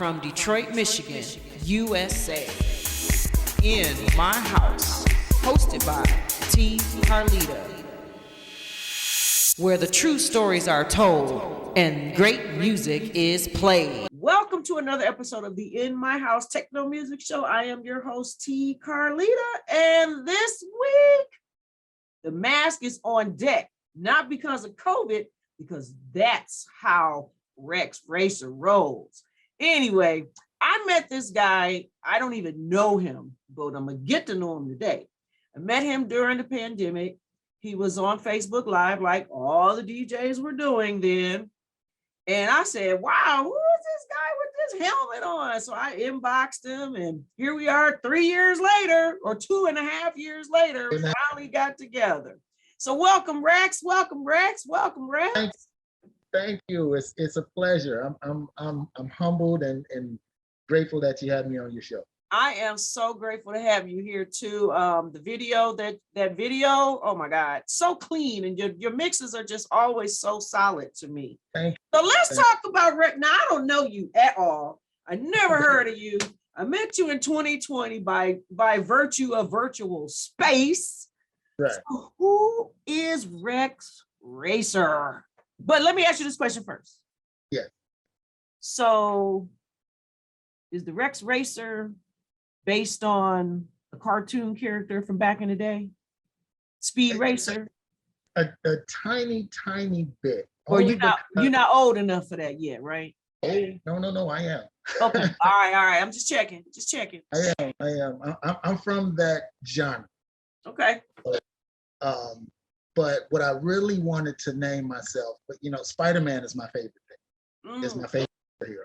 from Detroit, Michigan, USA. In My House, hosted by T.Carlita, where the true stories are told and great music is played. Welcome to another episode of the In My House Techno Music Show. I am your host, T.Carlita, and this week, the mask is on deck, not because of COVID, because that's how Rexx Racer rolls. Anyway, I met this guy. I don't even know him, but I'm going to get to know him today. I met him during the pandemic. He was on Facebook Live like all the DJs were doing then. And I said, wow, who is this guy with this helmet on? So I inboxed him, and here we are 3 years later, or 2.5 years later, finally got together. So welcome, Rexx. Welcome, Rexx. Welcome, Rexx. Thank you. It's a pleasure. I'm humbled and grateful that you had me on your show. I am so grateful to have you here too. The video, that video, oh my God, so clean, and your mixes are just always so solid to me. Thank you. So let's talk about Rexx. Now, I don't know you at all. I never heard of you. I met you in 2020 by virtue of virtual space. Right. So who is Rexx Racer? But let me ask you this question first. Yes. So is the Rexx Racer based on a cartoon character from back in the day? Speed Racer? A tiny bit. Or you're not old enough for that yet, right? Oh, no, I am. Okay. All right. I'm just checking. I am. I'm from that genre. Okay. But what I really wanted to name myself, but Spider-Man is my favorite thing. Is my favorite hero.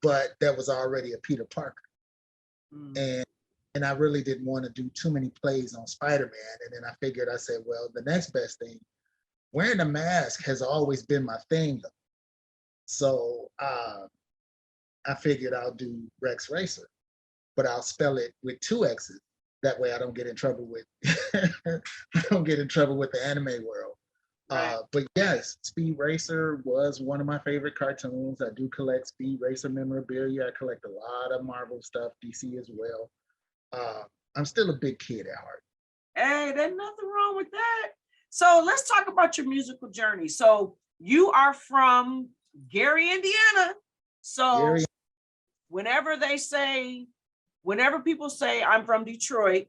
But that was already a Peter Parker. And I really didn't want to do too many plays on Spider-Man. And then I said, well, the next best thing, wearing a mask has always been my thing though. So I figured I'll do Rexx Racer, but I'll spell it with 2 X's. That way I don't get in trouble with the anime world. Right. But yes, Speed Racer was one of my favorite cartoons. I do collect Speed Racer memorabilia. I collect a lot of Marvel stuff, DC as well. I'm still a big kid at heart. Hey, there's nothing wrong with that. So let's talk about your musical journey. So you are from Gary, Indiana. So Gary. whenever people say I'm from Detroit,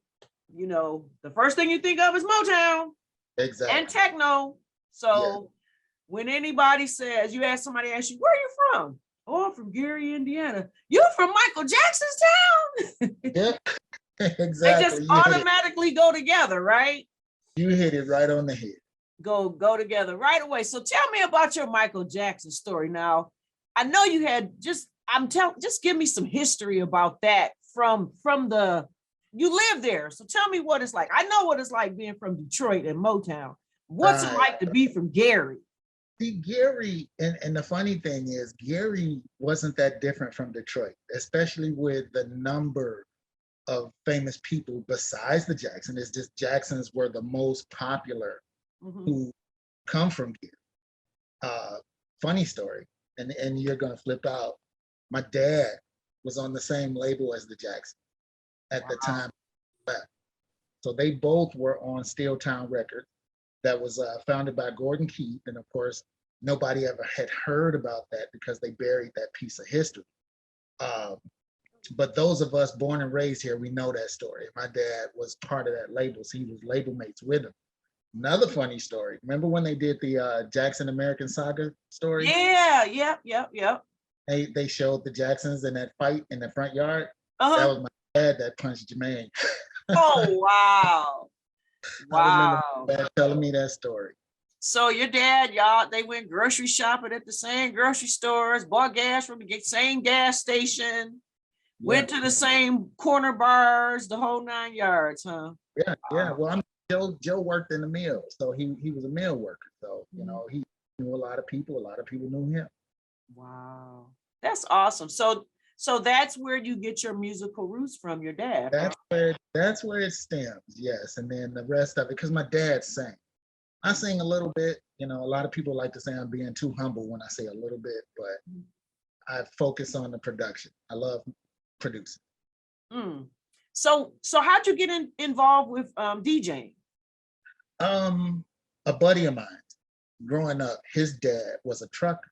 the first thing you think of is Motown. Exactly. And techno. So when anybody says, somebody asks you, where are you from? Oh, I'm from Gary, Indiana. You from Michael Jackson's town? Yeah, exactly. They just automatically go together, right? You hit it right on the head. Go together right away. So tell me about your Michael Jackson story. Now, I know you had just give me some history about that from you live there. So tell me what it's like. I know what it's like being from Detroit and Motown. What's it like to be from Gary? See, Gary, and the funny thing is, Gary wasn't that different from Detroit, especially with the number of famous people besides the Jacksons. It's just Jacksons were the most popular who come from Gary. Funny story, and you're gonna flip out. My dad was on the same label as the Jacksons at the time. So they both were on Steel Town Records. That was founded by Gordon Keith. And of course, nobody ever had heard about that because they buried that piece of history. But those of us born and raised here, we know that story. My dad was part of that label, so he was label mates with him. Another funny story. Remember when they did the Jackson American Saga story? Yeah, yep. They showed the Jacksons in that fight in the front yard. That was my dad that punched Jermaine. Oh, wow. I remember my dad telling me that story. So your dad, they went grocery shopping at the same grocery stores, bought gas from the same gas station, went to the same corner bars, the whole 9 yards, huh? Yeah. Well, Joe worked in the mill, so he was a mill worker. So, he knew a lot of people. A lot of people knew him. Wow. That's awesome. So that's where you get your musical roots from, your dad. That's where it stems, yes. And then the rest of it, because my dad sang. I sing a little bit. A lot of people like to say I'm being too humble when I say a little bit, but I focus on the production. I love producing. Mm. So how'd you get involved with DJing? A buddy of mine, growing up, his dad was a trucker,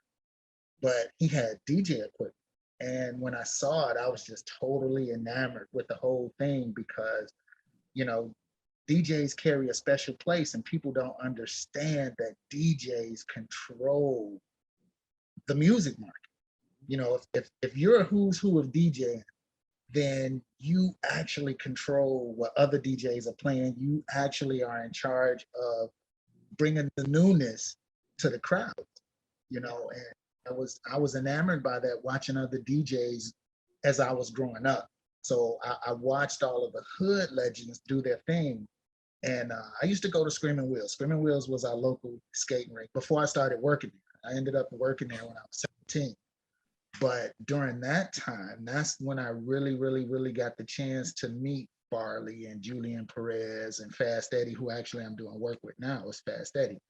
but he had DJ equipment. And when I saw it, I was just totally enamored with the whole thing because, you know, DJs carry a special place and people don't understand that DJs control the music market. You know, if you're a who's who of DJing, then you actually control what other DJs are playing. You actually are in charge of bringing the newness to the crowd, you know, and I was enamored by that watching other DJs as I was growing up. So I watched all of the hood legends do their thing. And I used to go to Screaming Wheels. Screaming Wheels was our local skating rink before I started working there. I ended up working there when I was 17. But during that time, that's when I really, really, really got the chance to meet Farley and Julian Perez and Fast Eddie, who actually I'm doing work with now, is Fast Eddie.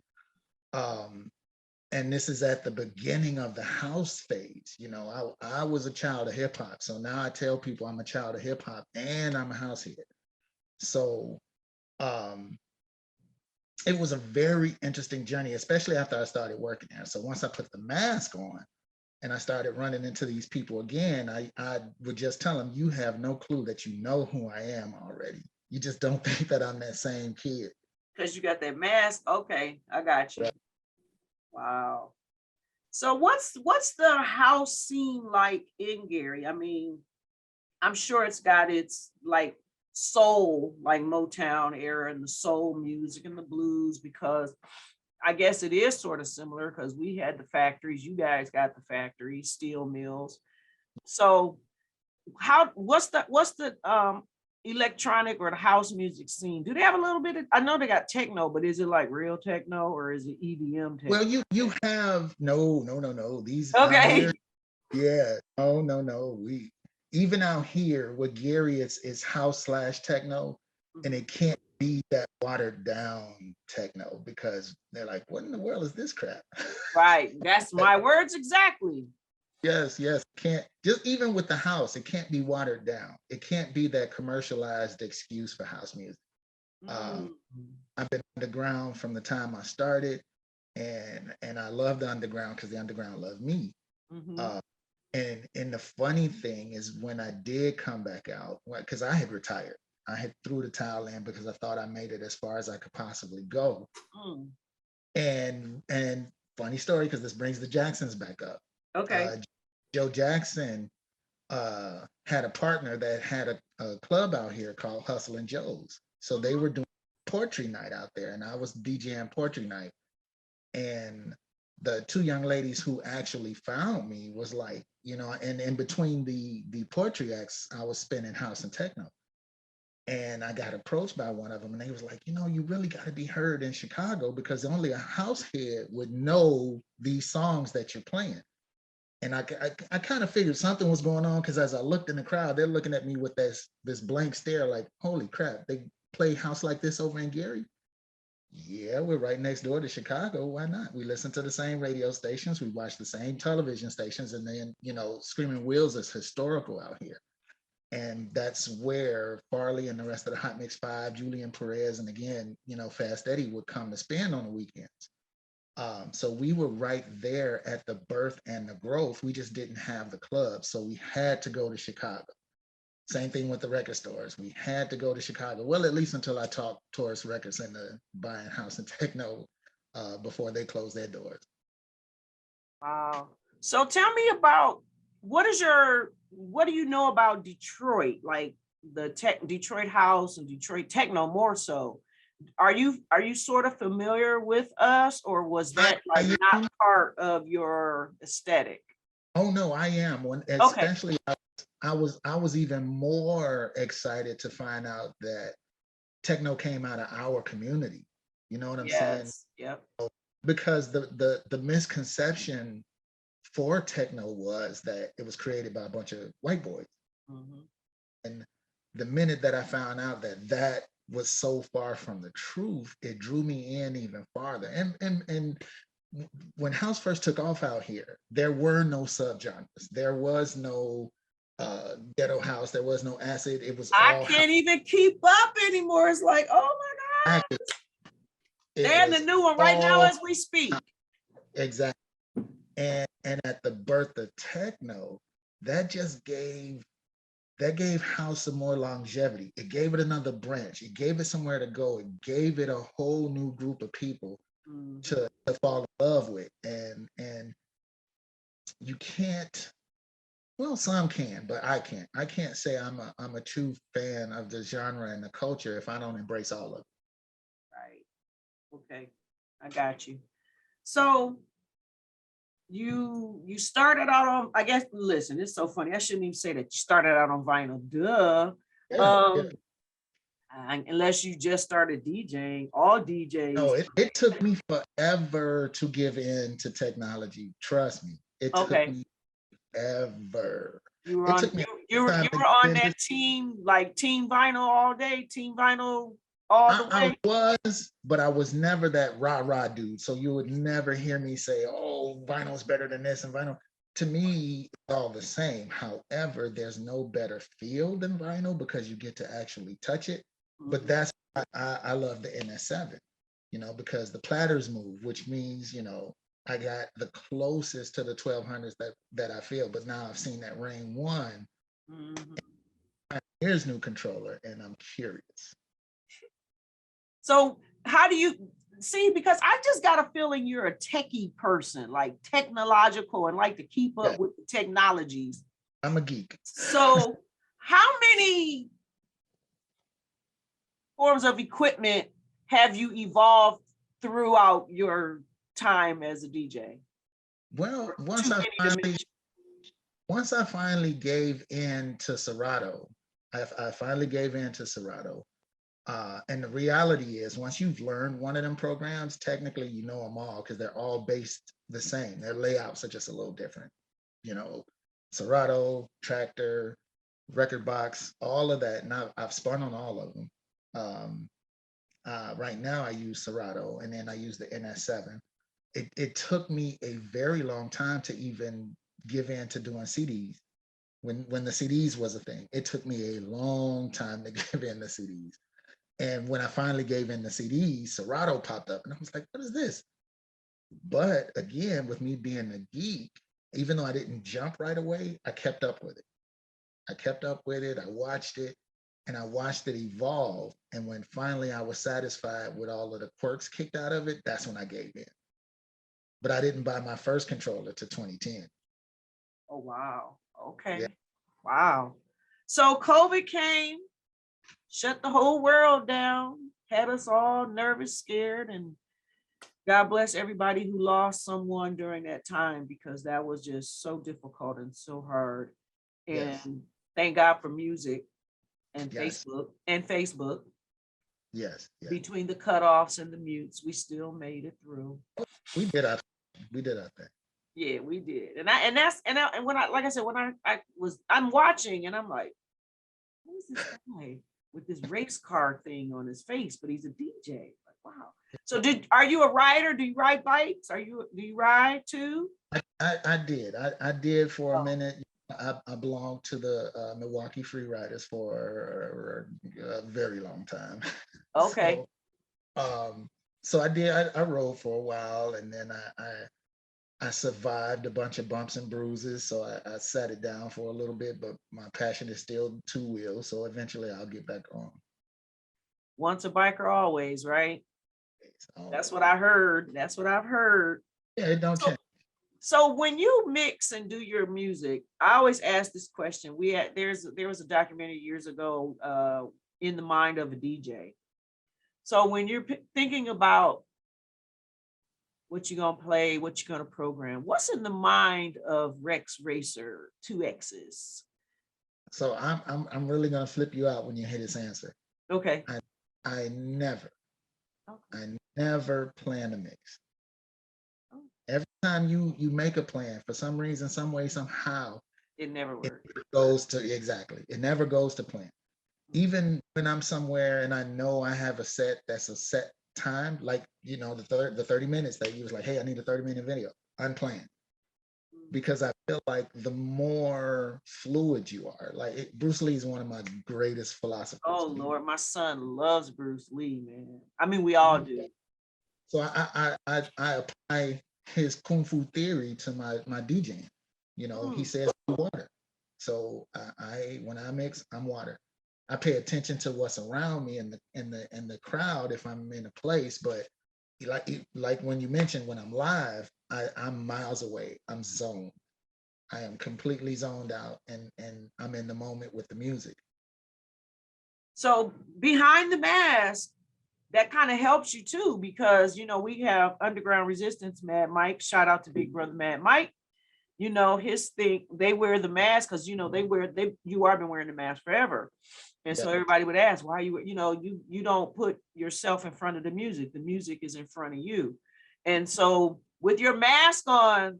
And this is at the beginning of the house phase. You know, I was a child of hip hop. So now I tell people I'm a child of hip hop and I'm a house head. So it was a very interesting journey, especially after I started working there. So once I put the mask on and I started running into these people again, I would just tell them, you have no clue that you know who I am already. You just don't think that I'm that same kid. Because you got that mask. Okay, I got you. Right. Wow. So what's the house scene like in Gary? I mean, I'm sure it's got its like soul, like Motown era and the soul music and the blues, because I guess it is sort of similar because we had the factories, you guys got the factories, steel mills. So what's the electronic or the house music scene? Do they have a little bit of, I know they got techno, but is it like real techno or is it EDM techno? Well, you have no. These okay. Yeah, no. We even out here with Gary, it's house / techno, and it can't be that watered down techno because they're like, what in the world is this crap? Right. That's my words exactly. Yes. Can't, just even with the house, it can't be watered down. It can't be that commercialized excuse for house music. I've been underground from the time I started, and I love the underground because the underground loved me. And the funny thing is when I did come back out, because I had retired, I had threw the towel in because I thought I made it as far as I could possibly go. And funny story, because this brings the Jacksons back up. Okay. Joe Jackson had a partner that had a club out here called Hustle and Joe's. So they were doing poetry night out there, and I was DJing poetry night. And the two young ladies who actually found me was like, you know, and in between the poetry acts, I was spinning house and techno. And I got approached by one of them, and they was like, you know, you really got to be heard in Chicago because only a house head would know these songs that you're playing. And I kind of figured something was going on because as I looked in the crowd, they're looking at me with this blank stare like, holy crap, they play house like this over in Gary? Yeah, we're right next door to Chicago. Why not? We listen to the same radio stations. We watch the same television stations. And then, you know, Screaming Wheels is historical out here. And that's where Farley and the rest of the Hot Mix 5, Julian Perez, and again, you know, Fast Eddie would come to spend on the weekends. So we were right there at the birth and the growth. We just didn't have the club. So we had to go to Chicago. Same thing with the record stores. We had to go to Chicago. Well, at least until I talked Taurus Records into buying house and techno before they closed their doors. Wow. So tell me about what do you know about Detroit? Like the Detroit house and Detroit techno more so. Are you sort of familiar with us, or was that like not part of your aesthetic? Oh no, I am. Especially I was even more excited to find out that techno came out of our community. You know what I'm saying? Yep. Because the misconception for techno was that it was created by a bunch of white boys. And the minute that I found out that was so far from the truth, it drew me in even farther. And when house first took off out here, there were no subgenres. There was no ghetto house. There was no acid. It was I all can't even keep up anymore. It's like, oh my God. house. They're in the new one right now as we speak. Exactly. And at the birth of techno, that just gave house some more longevity. It gave it another branch. It gave it somewhere to go. It gave it a whole new group of people to fall in love with. And you can't, well, some can, but I can't. I can't say I'm a true fan of the genre and the culture if I don't embrace all of it. Right. Okay. I got you. So you started out on, I guess, listen, it's so funny. I shouldn't even say that you started out on vinyl. Duh. Yeah. Unless you just started DJing, all DJs. No, it took me forever to give in to technology. Trust me. It took me ever. You were on you were on that team, like team vinyl all day, team vinyl all the way. I was, but I was never that rah-rah dude. So you would never hear me say, oh, vinyl's better than this and vinyl. To me, it's all the same. However, there's no better feel than vinyl because you get to actually touch it. But that's why I love the NS7, because the platters move, which means, I got the closest to the 1200s that I feel. But now I've seen that Rain 1. Here's new controller, and I'm curious. So how do you see? Because I just got a feeling you're a techie person, like technological and like to keep up with the technologies. I'm a geek. So how many forms of equipment have you evolved throughout your time as a DJ? Well, once I finally gave in to Serato, I finally gave in to Serato. And the reality is, once you've learned one of them programs, technically you know them all because they're all based the same. Their layouts are just a little different. Serato, Tractor, Record Box, all of that. And I've spun on all of them. Right now I use Serato, and then I use the NS7. It took me a very long time to even give in to doing CDs. When the CDs was a thing, it took me a long time to give in the CDs. And when I finally gave in the CDs, Serato popped up, and I was like, what is this? But again, with me being a geek, even though I didn't jump right away, I kept up with it. I watched it, and I watched it evolve. And when finally I was satisfied with all of the quirks kicked out of it, that's when I gave in. But I didn't buy my first controller to 2010. Oh, wow. Okay. Yeah. Wow. So COVID came, shut the whole world down, had us all nervous, scared, and God bless everybody who lost someone during that time, because that was just so difficult and so hard. And thank God for music and Facebook. Yes. Between the cutoffs and the mutes, we still made it through. We did our thing. Yeah, we did. And when I'm watching and I'm like, who is this guy with this race car thing on his face? But he's a DJ. Like, wow. So are you a rider? Do you ride bikes? Do you ride too? I did. I did for a minute. I belonged to the Milwaukee Free Riders for a very long time. Okay. So I did. I rode for a while, and then I survived a bunch of bumps and bruises. So I sat it down for a little bit, but my passion is still two wheels. So eventually I'll get back on. Once a biker, always, right? Always. That's what I heard. That's what I've heard. Yeah, it don't change. So when you mix and do your music, I always ask this question. There was a documentary years ago, In the Mind of a DJ. So when you're thinking about what you're gonna play, what you're gonna program, what's in the mind of Rexx Racer 2X's? So I'm really gonna flip you out when you hear this answer. Okay. I never plan a mix. Every time you make a plan, for some reason, some way, somehow, it never works. It never goes to plan. Even when I'm somewhere and I know I have a set that's a set time, like, the 30 minutes that you was like, hey, I need a 30-minute video, unplanned. Because I feel like the more fluid you are, like Bruce Lee is one of my greatest philosophers. Oh Lord, my son loves Bruce Lee, man. I mean, we all do. So I apply his kung fu theory to my DJing. He says water. So when I mix, I'm water. I pay attention to what's around me and the crowd if I'm in a place. But like when you mentioned, when I'm live, I'm miles away. I'm zoned. I am completely zoned out, and I'm in the moment with the music. So behind the mask, that kind of helps you too, because we have Underground Resistance, Mad Mike. Shout out to Big Brother Mad Mike. His thing, they wear the mask because you are been wearing the mask forever. And so everybody would ask, why you don't put yourself in front of the music. The music is in front of you. And so with your mask on,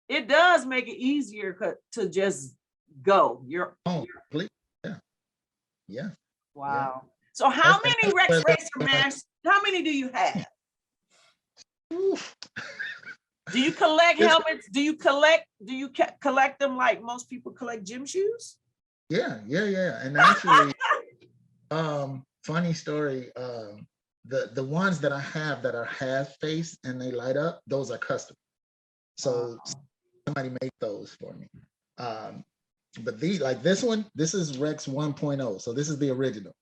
it does make it easier to just go. Yeah. Wow. So how many Rexx Racer masks? How many do you have? Oof. Do you collect helmets? Do you collect them like most people collect gym shoes? Yeah. And actually, funny story. The ones that I have that are half face and they light up, those are custom. So somebody made those for me. But this one, this is Rexx 1.0. So this is the original.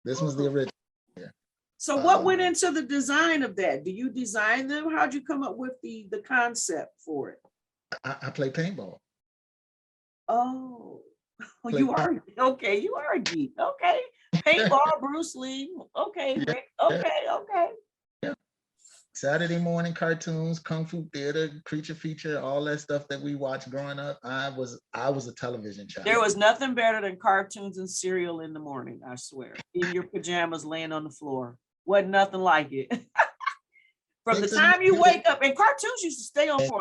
This one's the original. Yeah. So what went into the design of that? Do you design them? How'd you come up with the concept for it? I play paintball. Oh, you are okay. You are a geek. Okay. Paintball, Bruce Lee. Okay, Rick. Okay. Yeah. Saturday morning cartoons, Kung Fu Theater, Creature Feature, all that stuff that we watched growing up. I was a television child. There was nothing better than cartoons and cereal in the morning, I swear. In your pajamas laying on the floor. Wasn't nothing like it. From the time you wake up, and cartoons used to stay on for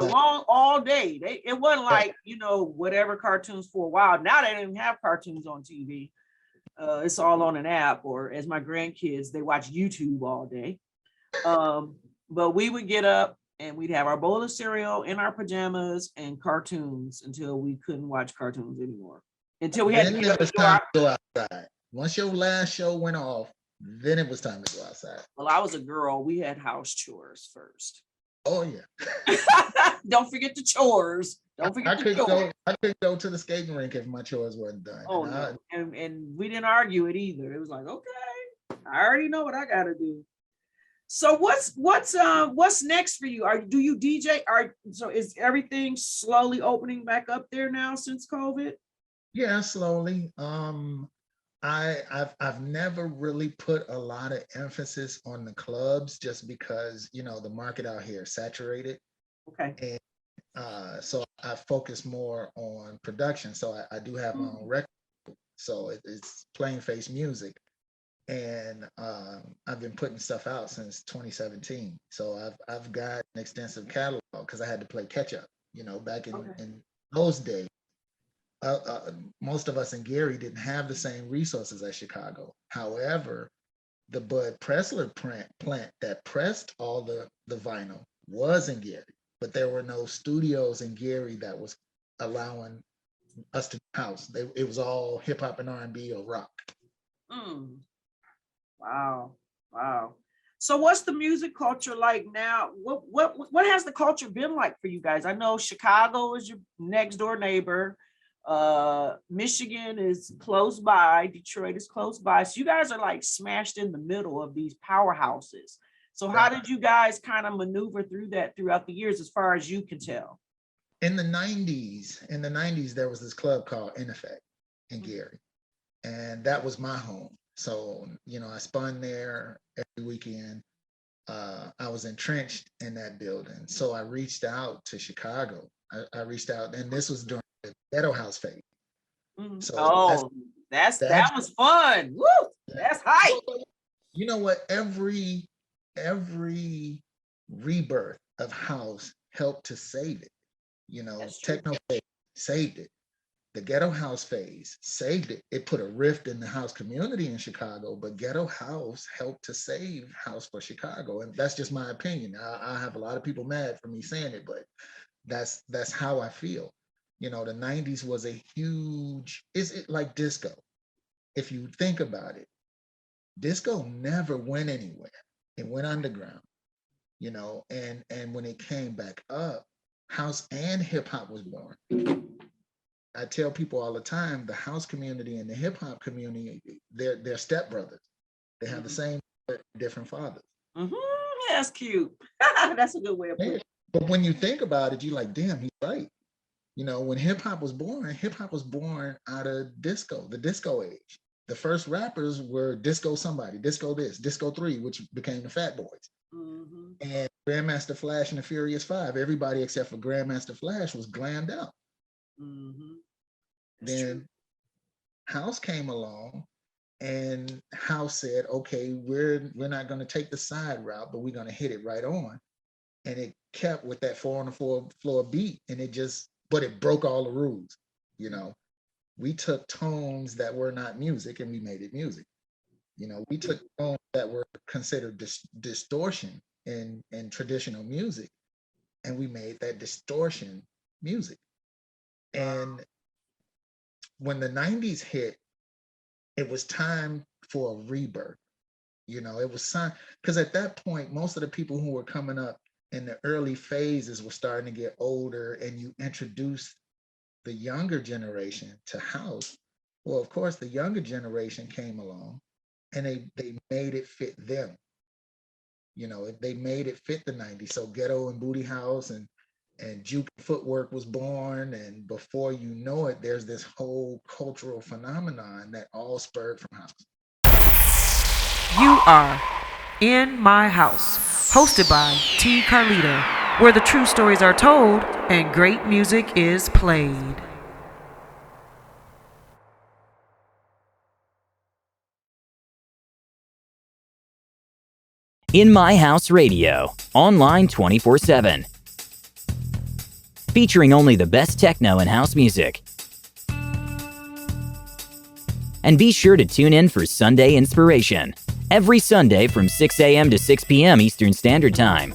all day. It wasn't like, whatever cartoons for a while. Now they don't even have cartoons on TV. It's all on an app, or as my grandkids, they watch YouTube all day. But we would get up and we'd have our bowl of cereal in our pajamas and cartoons until we couldn't watch cartoons anymore. Until we had to get up and go outside. Once your last show went off, then it was time to go outside. Well, I was a girl. We had house chores first. Oh yeah. Don't forget the chores. Don't forget the chores. I could go to the skating rink if my chores weren't done. Oh no. And we didn't argue it either. It was like, okay, I already know what I gotta do. So what's next for you? Do you DJ? So is everything slowly opening back up there now since COVID? Yeah, slowly. I've never really put a lot of emphasis on the clubs just because the market out here is saturated. Okay. And so I focus more on production. So I do have my own record. So it's Plain Face Music. And I've been putting stuff out since 2017. So I've got an extensive catalog because I had to play catch up. Back in those days, most of us in Gary didn't have the same resources as Chicago. However, the Bud Pressler plant that pressed all the vinyl was in Gary, but there were no studios in Gary that was allowing us to house. It was all hip hop and R&B or rock. Wow. So what's the music culture like now? What has the culture been like for you guys? I know Chicago is your next door neighbor. Michigan is close by. Detroit is close by. So you guys are like smashed in the middle of these powerhouses. So how did you guys kind of maneuver through that throughout the years, as far as you can tell? In the 90s, there was this club called In Effect in Gary, and that was my home. So, I spun there every weekend. I was entrenched in that building. So I reached out to Chicago. I reached out, and this was during the Ghetto House phase. So that was fun. Woo! That's hype. You know what? Every rebirth of house helped to save it. Techno saved it. The ghetto house phase saved it. It put a rift in the house community in Chicago, but ghetto house helped to save house for Chicago. And that's just my opinion. I have a lot of people mad for me saying it, but that's how I feel. You know, the 90s was a huge, is it like disco? If you think about it, disco never went anywhere. It went underground, you know, and when it came back up, house and hip hop was born. I tell people all the time, the house community and the hip hop community, they're stepbrothers. They have the same different fathers. Mm-hmm. Yeah, that's cute. That's a good way of putting it. But when you think about it, you're like, damn, he's right. You know, when hip hop was born out of disco, the disco age. The first rappers were Disco Somebody, Disco This, Disco 3, which became the Fat Boys. Mm-hmm. And Grandmaster Flash and the Furious Five, everybody except for Grandmaster Flash was glammed out. Mm-hmm. Then true. House came along, and House said, okay, we're not going to take the side route, but we're going to hit it right on. And it kept with that 4 on the floor beat, and but it broke all the rules. You know, we took tones that were not music and we made it music. You know, we took tones that were considered distortion in traditional music, and we made that distortion music. And when the 90s hit, it was time for a rebirth. You know, it was time, because at that point, most of the people who were coming up in the early phases were starting to get older, and you introduced the younger generation to house. Well, of course, the younger generation came along and they made it fit them. You know, they made it fit the 90s. So Ghetto and Booty House and Juke Footwork was born. And before you know it, there's this whole cultural phenomenon that all spurred from house. You are In My House, hosted by T.Carlita, where the true stories are told and great music is played. In My House Radio, online 24/7. Featuring only the best techno and house music. And be sure to tune in for Sunday Inspiration, every Sunday from 6 a.m. to 6 p.m. Eastern Standard Time.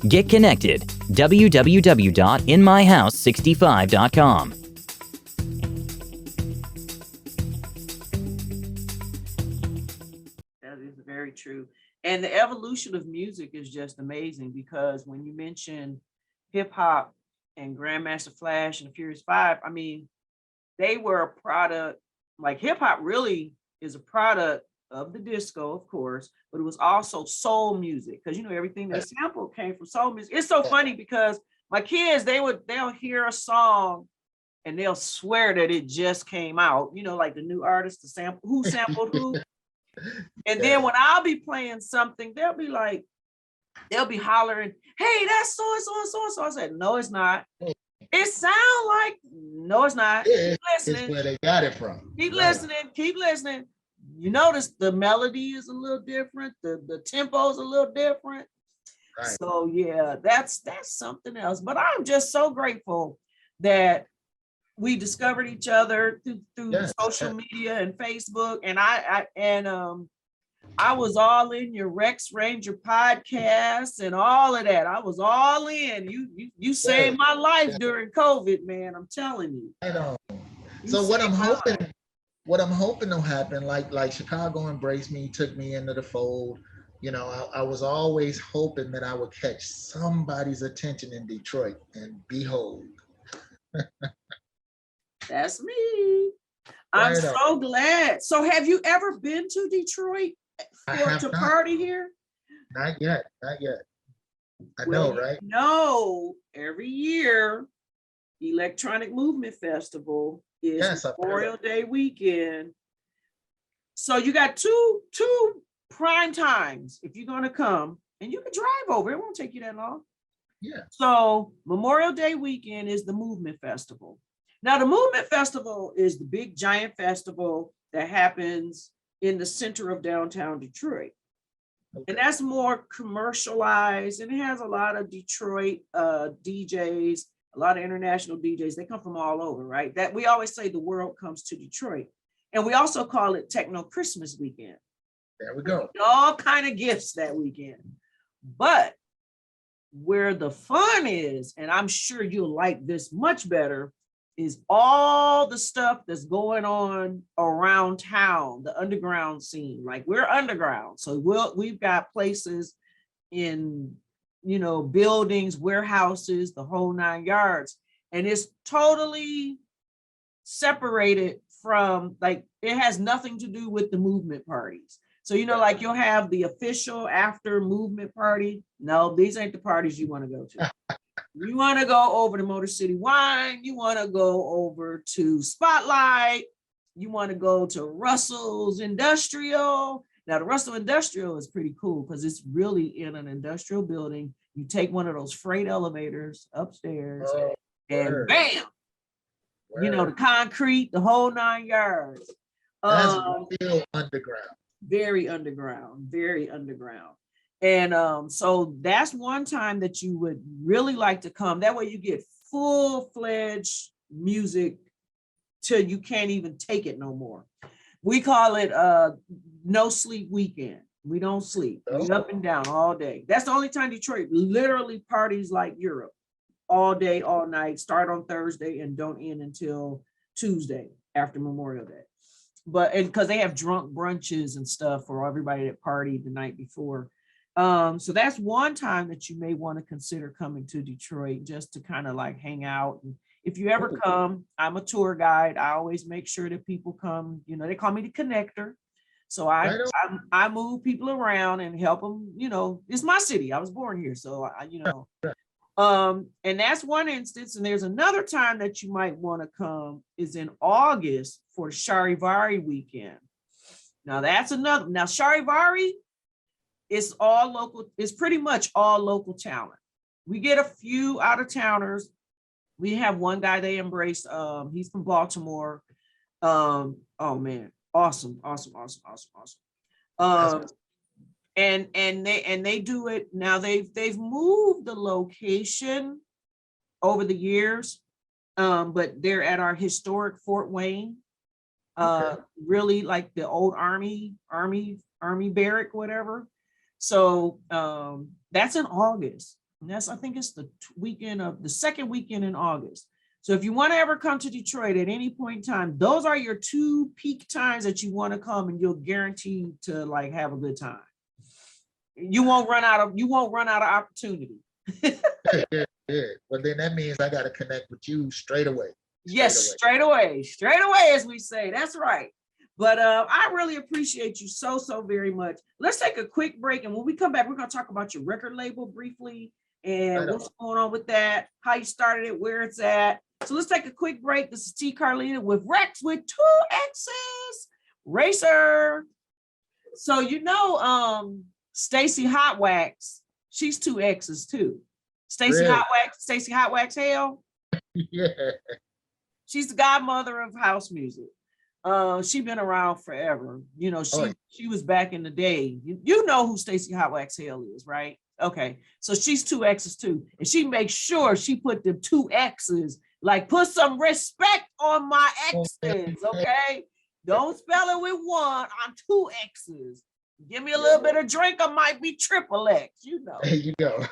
Get connected, www.inmyhouse65.com. Very true. And the evolution of music is just amazing, because when you mention hip hop and Grandmaster Flash and the Furious Five, I mean, they were a product, like hip hop really is a product of the disco, of course, but it was also soul music, because, you know, everything they sampled came from soul music. It's so funny because my kids, they'll hear a song and they'll swear that it just came out, you know, like the new artist, who sampled who. And then when I'll be playing something, they'll be hollering, hey, that's so and so and so and so. I said, no, it's not. It sounds like, no, it's not. Keep listening. It's where they got it from. Keep listening. You notice the melody is a little different. The tempo is a little different. Right. So yeah, that's something else. But I'm just so grateful that we discovered each other through social media and Facebook, and I was all in your Rexx Racer podcast and all of that. I was all in. You saved my life during COVID, man. I'm telling you. I know. So what I'm hoping will happen, like Chicago embraced me, took me into the fold. You know, I was always hoping that I would catch somebody's attention in Detroit, and behold. That's me. I'm so glad. So have you ever been to Detroit to party here? Not yet. I know, right? No, every year, Electronic Movement Festival is Memorial Day weekend. So you got two prime times if you're going to come, and you can drive over. It won't take you that long. Yeah. So Memorial Day weekend is the Movement Festival. Now, the Movement Festival is the big giant festival that happens in the center of downtown Detroit. Okay. And that's more commercialized, and it has a lot of Detroit DJs, a lot of international DJs, they come from all over, right? That we always say the world comes to Detroit. And we also call it Techno Christmas weekend. There we go. All kind of gifts that weekend. But where the fun is, and I'm sure you'll like this much better, is all the stuff that's going on around town, the underground scene. Like we're underground. So we've got places in, you know, buildings, warehouses, the whole 9 yards. And it's totally separated from, like, it has nothing to do with the movement parties. So, you know, like you'll have the official after movement party. No, these ain't the parties you want to go to. You want to go over to Motor City Wine. You want to go over to Spotlight. You want to go to Russell's Industrial. Now, the Russell Industrial is pretty cool because it's really in an industrial building. You take one of those freight elevators upstairs and bam, you know, the concrete, the whole 9 yards. That's real underground. Very underground, very underground. And so that's one time that you would really like to come. That way you get full-fledged music till you can't even take it no more. We call it no sleep weekend. We don't sleep. We up and down all day. That's the only time Detroit literally parties like Europe. All day, all night, start on Thursday and don't end until Tuesday after Memorial Day. But because they have drunk brunches and stuff for everybody that partied the night before. So that's one time that you may want to consider coming to Detroit just to kind of like hang out. And if you ever come, I'm a tour guide. I always make sure that people come, you know, they call me the connector. So I move people around and help them, you know, it's my city. I was born here. So you know, and that's one instance. And there's another time that you might want to come is in August for Charivari weekend. Now that's another. Now Charivari is all local. It's pretty much all local talent. We get a few out of towners. We have one guy they embraced. He's from Baltimore. Oh man, awesome. And they do it now. They've moved the location over the years, but they're at our historic Fort Wayne, really like the old army barrack, whatever. So that's in August. And I think it's the second weekend in August. So if you want to ever come to Detroit at any point in time, those are your two peak times that you want to come, and you'll guarantee to like have a good time. You won't run out of opportunity. Good. Well, then that means I got to connect with you straight away. Straight away, as we say. That's right. But I really appreciate you so very much. Let's take a quick break, and when we come back, we're going to talk about your record label briefly and what's going on with that, how you started it, where it's at. So let's take a quick break. This is T.Carlita with Rexx with 2 X's Racer. So you know, Stacy Hot Wax, she's 2 X's too. Stacy Hot Wax Hale. Yeah. She's the godmother of house music. She's been around forever. You know, she was back in the day. You know who Stacy Hot Wax Hale is, right? Okay, so she's 2 X's too, and she makes sure she put them 2 X's. Like, put some respect on my X's, okay? Don't spell it with 1. I'm 2 X's. Give me a little bit of drink, I might be triple X, you know. There you go.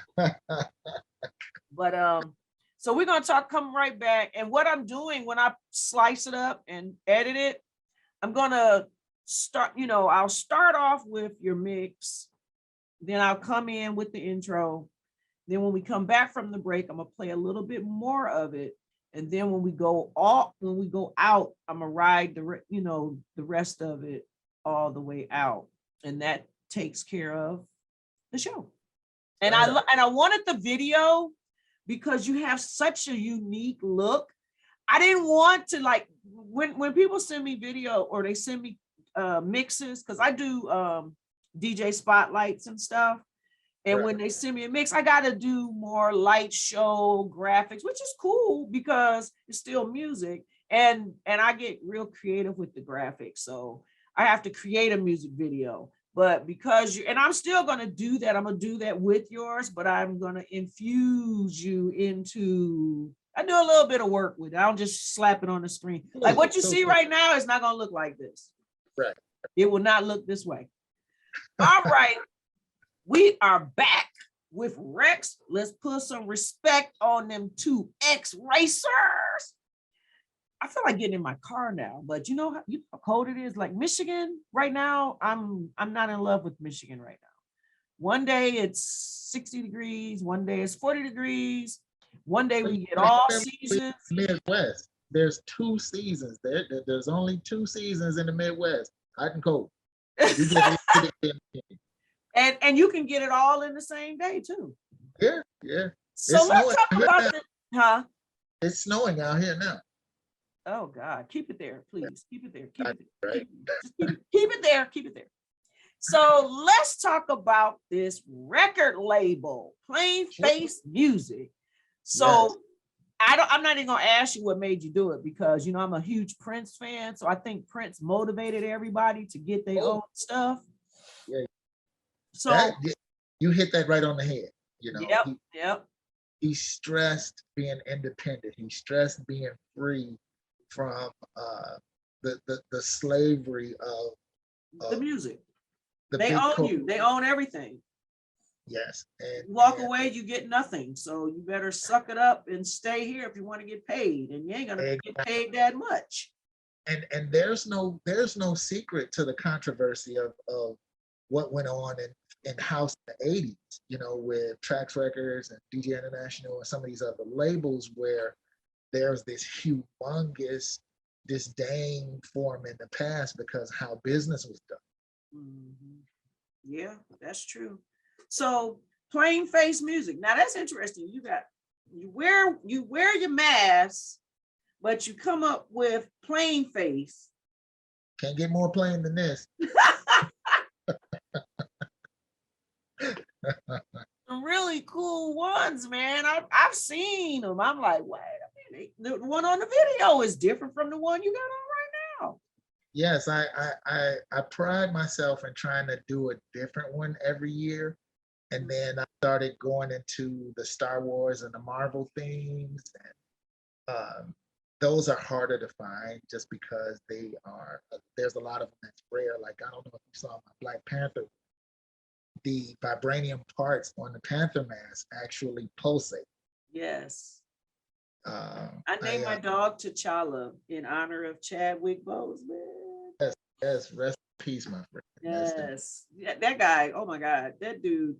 But so we're gonna come right back. And what I'm doing when I slice it up and edit it, I'm gonna start, you know, I'll start off with your mix, then I'll come in with the intro. Then when we come back from the break, I'm gonna play a little bit more of it. And then when we go out, I'm gonna ride the rest of it all the way out. And that takes care of the show. And I wanted the video because you have such a unique look. I didn't want to, like, when people send me video or they send me mixes, because I do DJ spotlights and stuff. And when they send me a mix, I got to do more light show graphics, which is cool because it's still music. And I get real creative with the graphics. So I have to create a music video. But because and I'm still going to do that. I'm going to do that with yours, but I'm going to infuse you into I do a little bit of work with it. I don't just slap it on the screen. Like what you see right now is not going to look like this. Right. It will not look this way. All right. We are back with Rexx. Let's put some respect on them two Rexx Racers. I feel like getting in my car now, but you know how cold it is? Like Michigan right now, I'm not in love with Michigan right now. One day it's 60 degrees, one day it's 40 degrees. One day we get all seasons. Midwest. There's 2 seasons. There's only 2 seasons in the Midwest. Hot and cold. You and you can get it all in the same day too. Yeah, yeah. So let's talk about this, huh? It's snowing out here now. Oh God, keep it there, please. Keep it there. Keep it there. Right. Keep it there. Keep it there. So let's talk about this record label, Plain Face Music. So yes. I'm not even gonna ask you what made you do it because I'm a huge Prince fan. So I think Prince motivated everybody to get their own stuff. Yeah. So you hit that right on the head. Yep. He stressed being independent. He stressed being free from the slavery of the music. The they own you. They own everything. Yes. And you walk away, you get nothing. So you better suck it up and stay here if you want to get paid. And you ain't gonna get paid that much. And there's no secret to the controversy of what went on in house in the 80s, with Trax Records and DJ International and some of these other labels where there's this humongous disdain for them in the past because how business was done. Mm-hmm. Yeah, that's true. So Plain Face Music. Now that's interesting. You wear your mask, but you come up with Plain Face. Can't get more plain than this. Some really cool ones, man. I've seen them. I'm like, wait a minute. The one on the video is different from the one you got on right now. Yes, I pride myself in trying to do a different one every year. And then I started going into the Star Wars and the Marvel themes. And those are harder to find just because there's a lot of them that's rare. Like, I don't know if you saw my Black Panther, the vibranium parts on the Panther mask actually pulsate. Yes. I named my dog T'Challa in honor of Chadwick Boseman. Yes, rest in peace, my friend. Yes. Yeah, that guy, oh my God, that dude,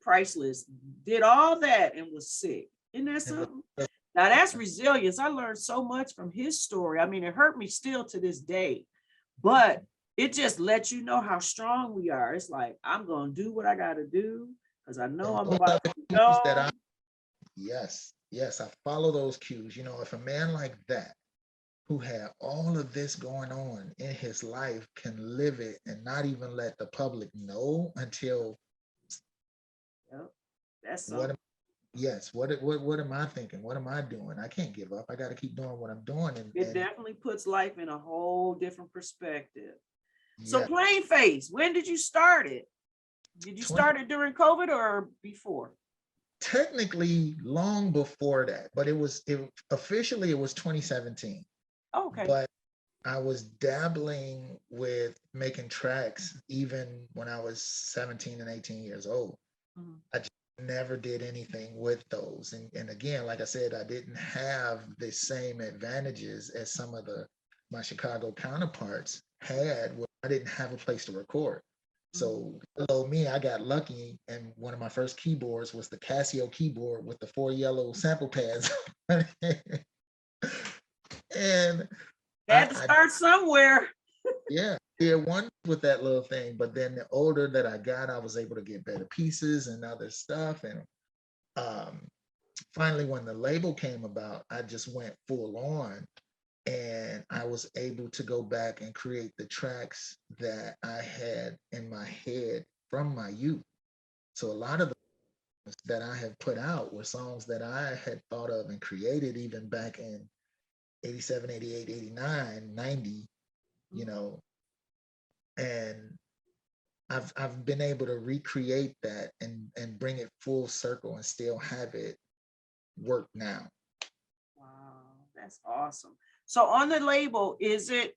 priceless, did all that and was sick. Isn't that something? Now that's resilience. I learned so much from his story. I mean, it hurt me still to this day, but it just lets you know how strong we are. It's like, I'm going to do what I got to do because I know I'm about to go. Yes, I follow those cues. If a man like that, who had all of this going on in his life, can live it and not even let the public know until. Yep. That's something. What am I thinking? What am I doing? I can't give up. I got to keep doing what I'm doing. It definitely puts life in a whole different perspective. So Plain Face, when did you start it? Did you start it during COVID or before? Technically long before that, but officially it was 2017. Okay. But I was dabbling with making tracks even when I was 17 and 18 years old. Mm-hmm. I just never did anything with those. And again, like I said, I didn't have the same advantages as some of my Chicago counterparts had, where I didn't have a place to record. So hello me, I got lucky, and one of my first keyboards was the Casio keyboard with the 4 yellow sample pads. And had to start somewhere. Yeah, one with that little thing, but then the older that I got, I was able to get better pieces and other stuff. And finally, when the label came about, I just went full on. And I was able to go back and create the tracks that I had in my head from my youth. So a lot of the songs that I have put out were songs that I had thought of and created even back in 87, 88, 89, 90, and I've been able to recreate that and bring it full circle and still have it work now. That's awesome. So on the label, is it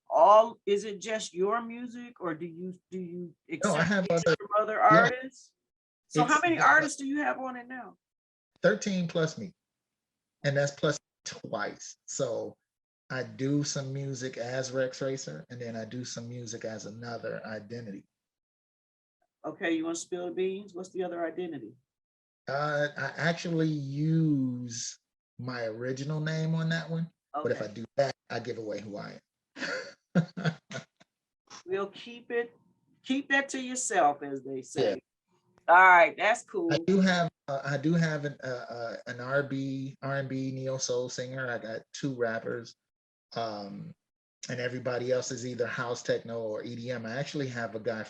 just your music, or do you No, I accept have music other, from other yeah, artists? So how it's many artists do you have on it now? 13 plus me, and that's plus twice. So I do some music as Rexx Racer, and then I do some music as another identity. Okay, you want to spill the beans? What's the other identity? I actually use my original name on that one, but if Okay, I do that, I give away who I am. we'll keep that to yourself, as they Yeah, say. All right, that's cool. I do have an R&B neo soul singer. I got two rappers, and everybody else is either house techno or EDM. I actually have a guy.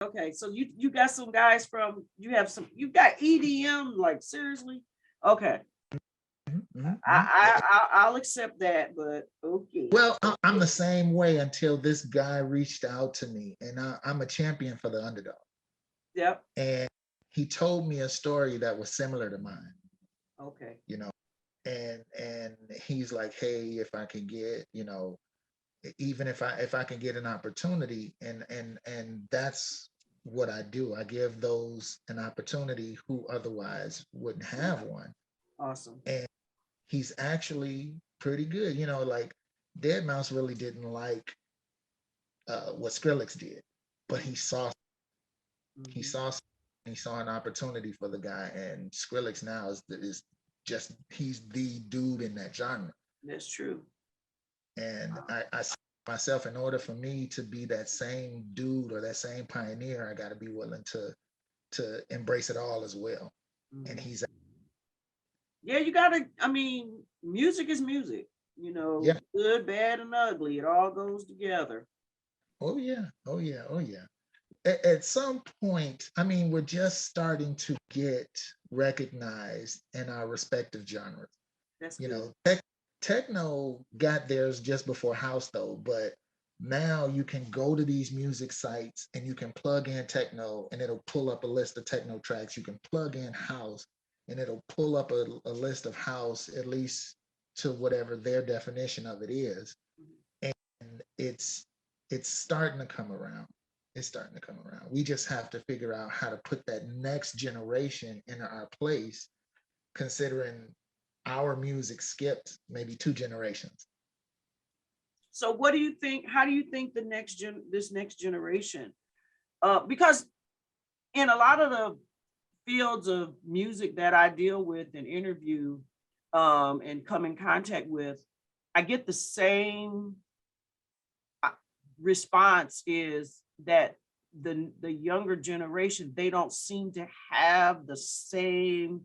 Okay, so you got some guys from you got EDM, like seriously? Okay. I'll accept that, but okay. Well, I'm the same way until this guy reached out to me, and I'm a champion for the underdog. Yep. And he told me a story that was similar to mine. Okay. You know, and he's like, hey, if I can get, even if I can get an opportunity, and that's what I do. I give those an opportunity who otherwise wouldn't have one. Awesome. And he's actually pretty good. Like Dead Mouse really didn't like what Skrillex did, but he saw he saw he saw an opportunity for the guy, and Skrillex now is just he's the dude in that genre. That's true. And I see myself, in order for me to be that same dude or that same pioneer, I got to be willing to embrace it all as well. And he's yeah, you gotta. I mean, music is music. yeah. Good, bad, and ugly. It all goes together. Oh yeah. Oh yeah. Oh yeah. At some point, I mean, we're just starting to get recognized in our respective genres. That's You good. know, techno got theirs just before house though, but now you can go to these music sites and you can plug in techno and it'll pull up a list of techno tracks. You can plug in house and it'll pull up a list of house, at least to whatever their definition of it is. And it's starting to come around. It's starting to come around. We just have to figure out how to put that next generation in our place, considering our music skipped maybe 2 generations. So, what do you think? How do you think this next generation? Because in a lot of the fields of music that I deal with and interview, and come in contact with, I get the same response, is that the younger generation, they don't seem to have the same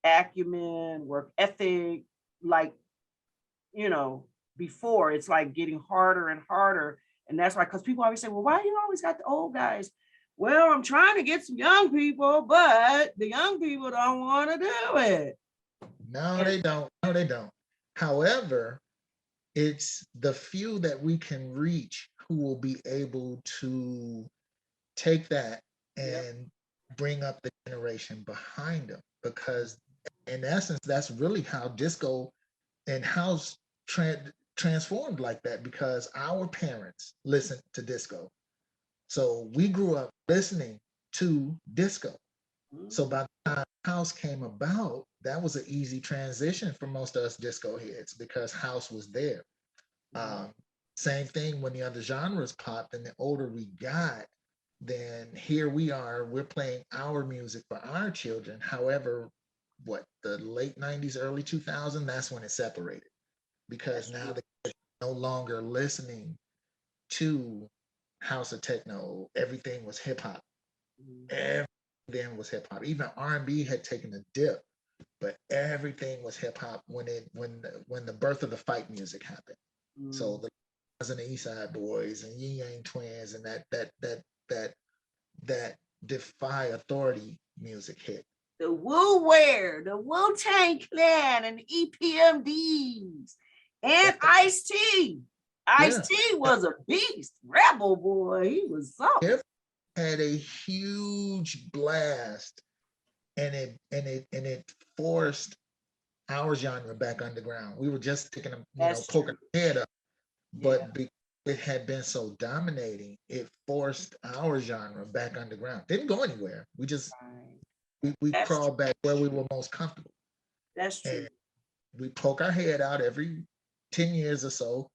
acumen, work ethic, like before. It's like getting harder and harder. And that's why, because people always say, well, why you always got the old guys? Well, I'm trying to get some young people, but the young people don't want to do it. No, they don't. No, they don't. However, it's the few that we can reach who will be able to take that and bring up the generation behind them. Because in essence, that's really how disco and house transformed like that, because our parents listened to disco. So we grew up listening to disco. So by the time house came about, that was an easy transition for most of us disco heads, because house was there. Same thing when the other genres popped, and the older we got, then here we are, we're playing our music for our children. However, the late 90s, early 2000s, that's when it separated, because now they're no longer listening to house or techno. Everything was hip hop. Everything was hip hop. Even R&B had taken a dip, but everything was hip hop when the birth of the fight music happened. So the and the East Side Boys and Yin Yang Twins and that defy authority music hit. The Wu-Tang Clan, and EPMDs, and Ice-T. Ice-T was a beast, rebel boy. He was something. Had a huge blast, and it forced our genre back underground. We were just sticking them, That's poking true. our head up. Yeah. But it had been so dominating, it forced our genre back underground. Didn't go anywhere. We just we That's crawled true. back where we were most comfortable. That's true. And we poke our head out every 10 years or so,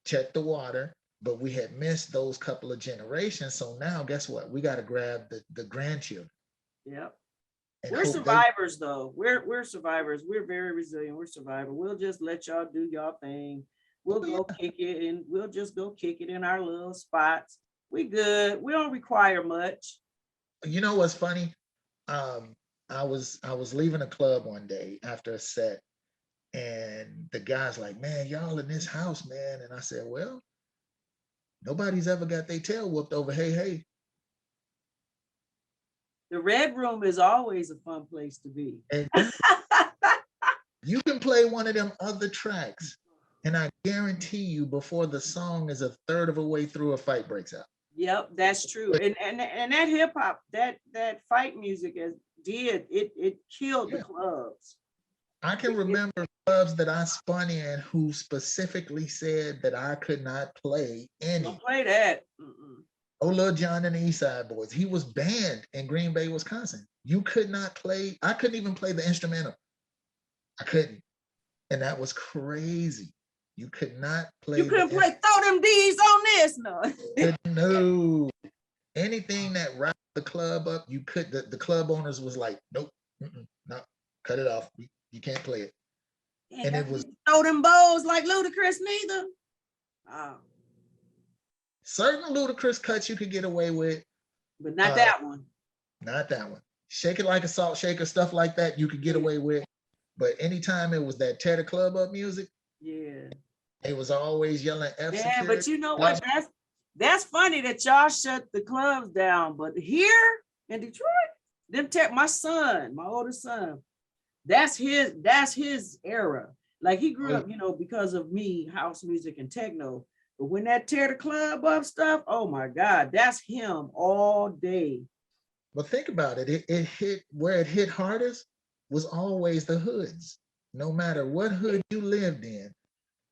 check the water, but we had missed those couple of generations. So now guess what? We got to grab the grandchildren. Yep. And We're hope survivors though. We're survivors. We're very resilient. We're survivors. We'll just let y'all do y'all thing. We'll go kick it and we'll just go kick it in our little spots. We good. We don't require much. you know what's funny? Um, I was leaving a club one day after a set, and the guy's like, "Man, y'all in this house, man." And I said, "Well, nobody's ever got their tail whooped over hey hey." The red room is always a fun place to be. And you can play one of them other tracks, and I guarantee you, before the song is a third of a way through, a fight breaks out. Yep, that's true. And that hip hop, that fight music it killed the Yeah. clubs. I can remember clubs that I spun in who specifically said that I could not play any. Don't play that. Mm-mm. Oh, Lil John and the East Side Boys. He was banned in Green Bay, Wisconsin. You could not play. I couldn't even play the instrumental. I couldn't. And that was crazy. You could not play. You couldn't play throw them D's on this. No. No. Anything that wrapped the club up, you could. The club owners was like, nope, no, cut it off. You can't play it. Yeah, and it was throw them bows like Ludacris neither. Oh. Certain Ludacris cuts you could get away with, but not that one. Not that one. Shake It Like a Salt Shaker, stuff like that, you could get away with. But anytime it was that tear the club up music, yeah, it was always yelling F yeah. security. But you know what? That's funny that y'all shut the clubs down. But here in Detroit, my son, my oldest son, that's his era. Like he grew up, because of me, house music and techno. But when that tear the club up stuff, oh my God, that's him all day. Well, think about it. It hit where it hit hardest was always the hoods. No matter what hood you lived in,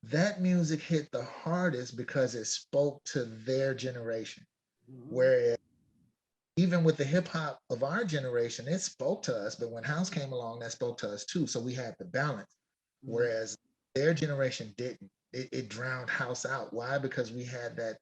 that music hit the hardest because it spoke to their generation. Mm-hmm. Whereas even with the hip hop of our generation, it spoke to us, but when house came along, that spoke to us too. So we had the balance. Mm-hmm. Whereas their generation didn't. It drowned house out. Why? Because we had that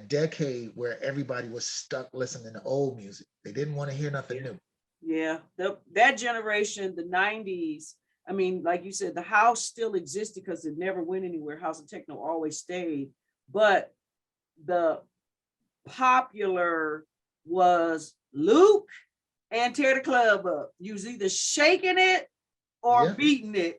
decade where everybody was stuck listening to old music. They didn't want to hear nothing new. Yeah, that generation, the 90s, I mean, like you said, the house still existed because it never went anywhere. House and techno always stayed. But the popular was Luke and Tear the Club Up. You was either shaking it or beating it.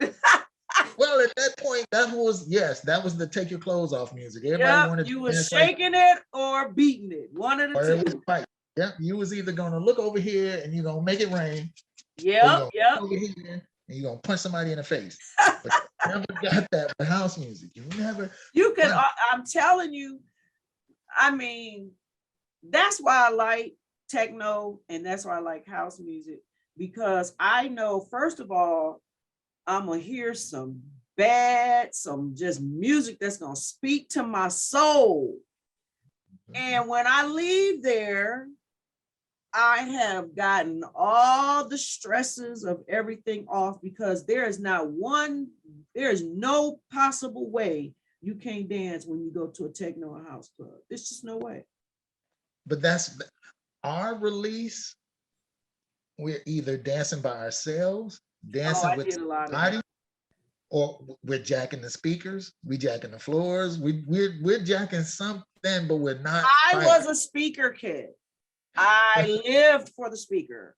Well, at that point, that was the take your clothes off music. Everybody wanted you was shaking it or beating it. One of the two. It was fight. Yep, you was either gonna look over here and you're gonna make it rain. Yep. Over here and you're gonna punch somebody in the face. But you never got that with house music. You could. I'm telling you. I mean, that's why I like techno and that's why I like house music, because I know, first of all, I'm gonna hear some just music that's gonna speak to my soul. And when I leave there, I have gotten all the stresses of everything off, because there is no possible way you can't dance when you go to a techno or house club. There's just no way. But that's our release. We're either dancing by ourselves, dancing with somebody, or we're jacking the speakers, we jacking the floors, we're jacking something, but we're not. I was a speaker kid. I lived for the speaker.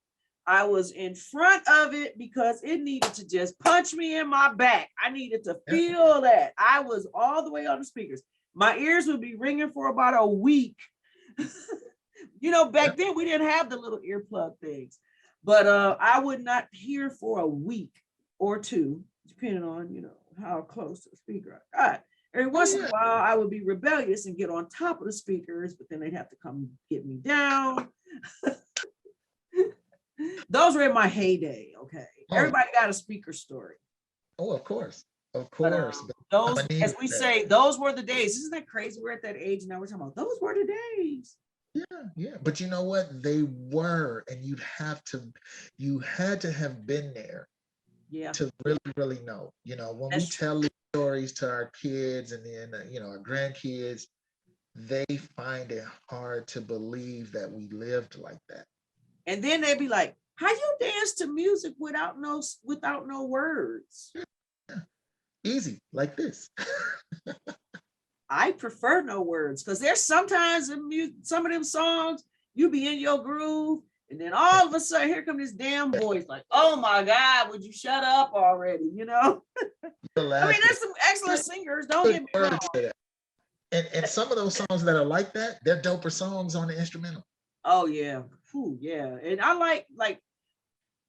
I was in front of it because it needed to just punch me in my back. I needed to feel that. I was all the way on the speakers. My ears would be ringing for about a week. Back then we didn't have the little earplug things, but I would not hear for a week or two, depending on, how close to the speaker I got. Every once in a while, I would be rebellious and get on top of the speakers, but then they'd have to come get me down. Those were in my heyday. Okay. Oh, Everybody got a speaker story. oh, of course. Of But course. But I'm those, gonna need as we that. say, those were the days. Isn't that crazy? We're at that age now. We're talking about those were the days. Yeah. But you know what? They were, and you had to have been there Yeah, to really, really know. You know, when we that's true. tell these stories to our kids and then, our grandkids, they find it hard to believe that we lived like that. And then they'd be like, "How you dance to music without no words?" Easy, like this. I prefer no words because there's sometimes in some of them songs you be in your groove, and then all of a sudden here come this damn voice like, "Oh my God, would you shut up already?" You know. I mean, there's some excellent singers. Don't get me wrong. And some of those songs that are like that, they're doper songs on the instrumental. Oh yeah, whew, yeah. And I like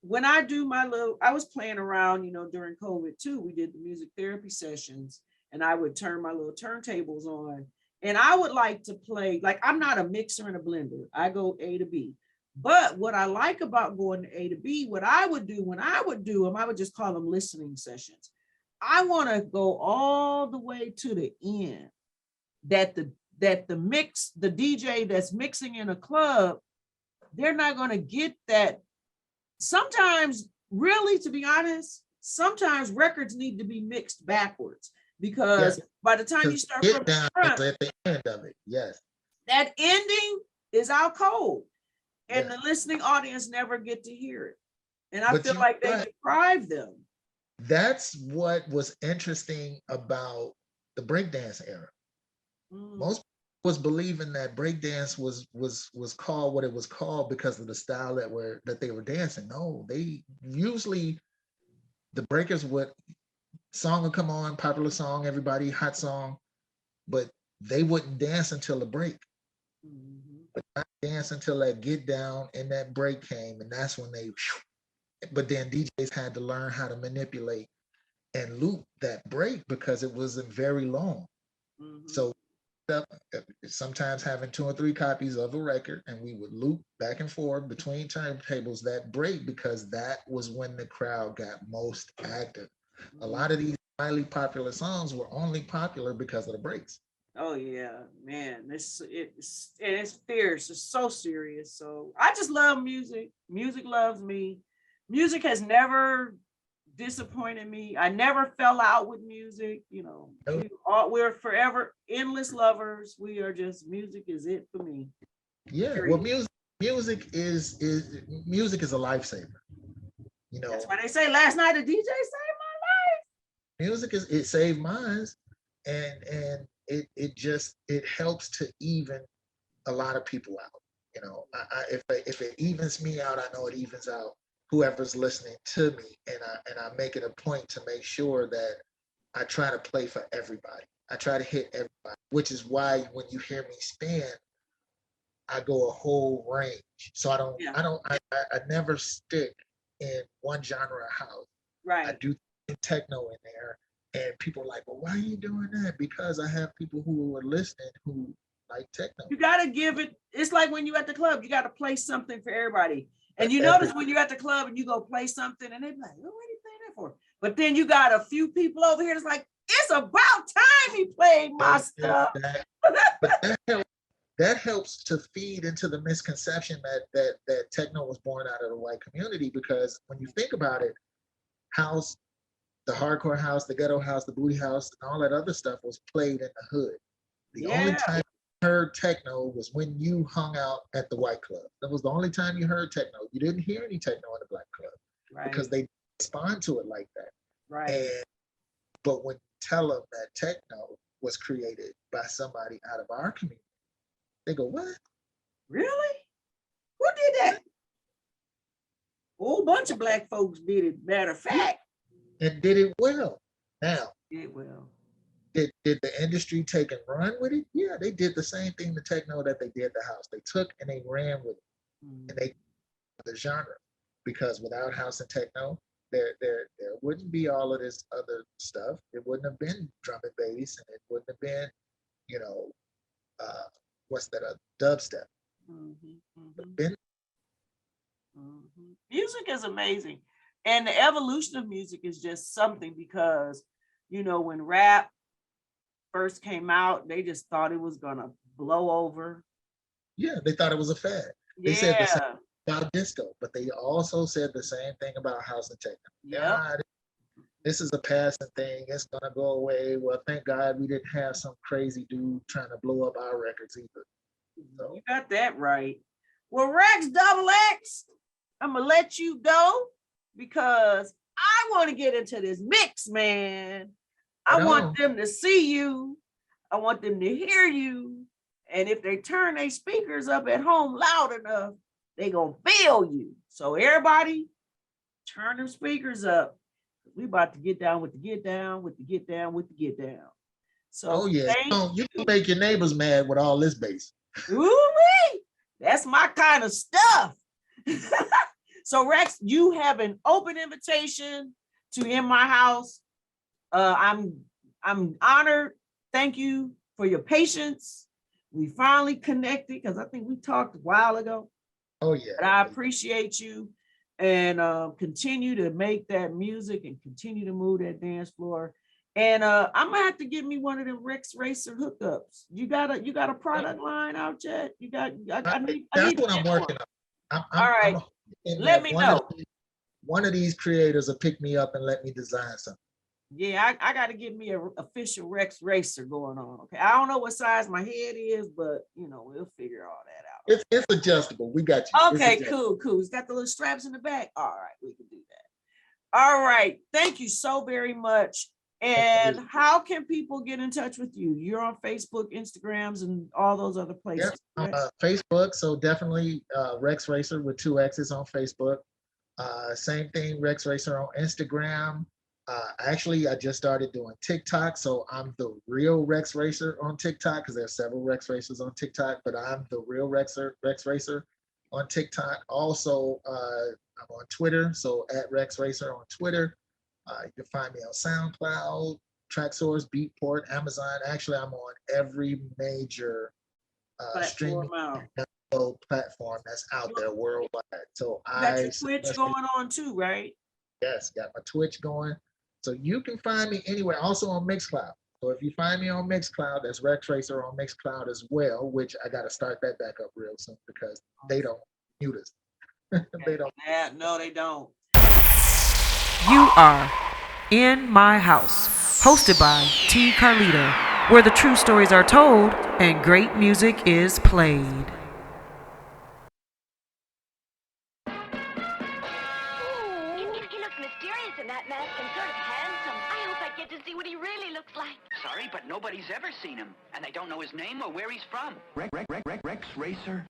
when I do my little. I was playing around, during COVID too. We did the music therapy sessions, and I would turn my little turntables on, and I would like to play. Like I'm not a mixer and a blender. I go A to B. But what I like about going to A to B, what I would do when I would do them, I would just call them listening sessions. I want to go all the way to the end that the DJ that's mixing in a club, they're not going to get that. Sometimes, really, to be honest, sometimes records need to be mixed backwards because by the time you start from the front, at the end of it, yes, that ending is out cold, and the listening audience never get to hear it. And I feel like they deprive them. That's what was interesting about the breakdance era. Most was believing that breakdance was called what it was called because of the style that they were dancing. No, they usually the breakers would song would come on, popular song, everybody hot song, but they wouldn't dance until the break. But not dance until that get down and that break came, and that's when they. But then DJs had to learn how to manipulate and loop that break because it wasn't very long. So sometimes having 2 or 3 copies of a record, and we would loop back and forth between turntables that break because that was when the crowd got most active. A lot of these highly popular songs were only popular because of the breaks. Oh yeah, man, it's fierce. It's so serious. So I just love music. Music loves me. Music has never disappointed me. I never fell out with music. We're forever endless lovers. We are just music is it for me. Yeah, Period. well, music is music is a lifesaver. That's why they say last night a DJ saved my life. Music it saved mine, and it helps to even a lot of people out. If it evens me out, I know it evens out whoever's listening to me, and I make it a point to make sure that I try to play for everybody. I try to hit everybody, which is why when you hear me spin, I go a whole range. So I never stick in one genre of house. Right. I do techno in there, and people are like, well, why are you doing that? Because I have people who are listening who like techno. You gotta give it. It's like when you at the club, you gotta play something for everybody. And you notice when you're at the club and you go play something, and they be like, "Oh, what are you playing that for?" But then you got a few people over here that's like, "It's about time he played my stuff." But that helps to feed into the misconception that techno was born out of the white community, because when you think about it, house, the hardcore house, the ghetto house, the booty house, and all that other stuff was played in the hood. The only time you heard techno was when you hung out at the white club. That was the only time you heard techno. You didn't hear any techno in the black club because they respond to it like that. Right. But when you tell them that techno was created by somebody out of our community, they go, "What? Really? Who did that?" A whole bunch of black folks did it, matter of fact. And did it well. Now, it will. Did the industry take and run with it? Yeah, they did the same thing to techno that they did the house. They took and they ran with it, and they the genre, because without house and techno, there wouldn't be all of this other stuff. It wouldn't have been drum and bass, and it wouldn't have been, what's that? Dubstep. Music is amazing. And the evolution of music is just something because, when rap first came out, they just thought it was going to blow over. Yeah, they thought it was a fad. They said the same about disco, but they also said the same thing about house and techno. Yeah, this is a passing thing. It's gonna go away. Well, thank God we didn't have some crazy dude trying to blow up our records either. So. You got that right. Well, Rexx Double X, I'm gonna let you go because I want to get into this mix, man. I want them to see you. I want them to hear you. And if they turn their speakers up at home loud enough, they gonna feel you. So everybody, turn them speakers up. We about to get down with the get down, with the get down, with the get down. So you can make your neighbors mad with all this bass. Ooh-wee! That's my kind of stuff. So Rexx, you have an open invitation to In My House. I'm honored. Thank you for your patience. We finally connected because I think we talked a while ago. Oh yeah. But I appreciate you and continue to make that music and continue to move that dance floor. And I'm gonna have to get me one of them Rexx Racer hookups. You got a product line out yet? I need what I'm working on. All right. Let me know. One of these creators will pick me up and let me design something. Yeah, I got to get me an official Rexx Racer going on. Okay, I don't know what size my head is, but we'll figure all that out. It's adjustable. We got you. Okay, cool. It's got the little straps in the back. All right, we can do that. All right, thank you so very much. And how can people get in touch with you? You're on Facebook, Instagrams, and all those other places. Yep. Facebook, so definitely Rexx Racer with 2 X's on Facebook. Same thing, Rexx Racer on Instagram. Actually, I just started doing TikTok, so I'm the real Rexx Racer on TikTok because there's several Rexx Racers on TikTok, but I'm the real Rexx Racer on TikTok. Also, I'm on Twitter, so at Rexx Racer on Twitter. You can find me on SoundCloud, TrackSource, Beatport, Amazon. Actually, I'm on every major streaming platform that's out there worldwide. So you got your Twitch going on too, right? Yes, got my Twitch going. So you can find me anywhere, also on Mixcloud. So if you find me on Mixcloud, that's Rexx Racer on Mixcloud as well, which I got to start that back up real soon because they don't mute us. They don't. Yeah, no, they don't. You are In My House, hosted by T.Carlita, where the true stories are told and great music is played. Sorry, but nobody's ever seen him, and they don't know his name or where he's from. Rexx Racer.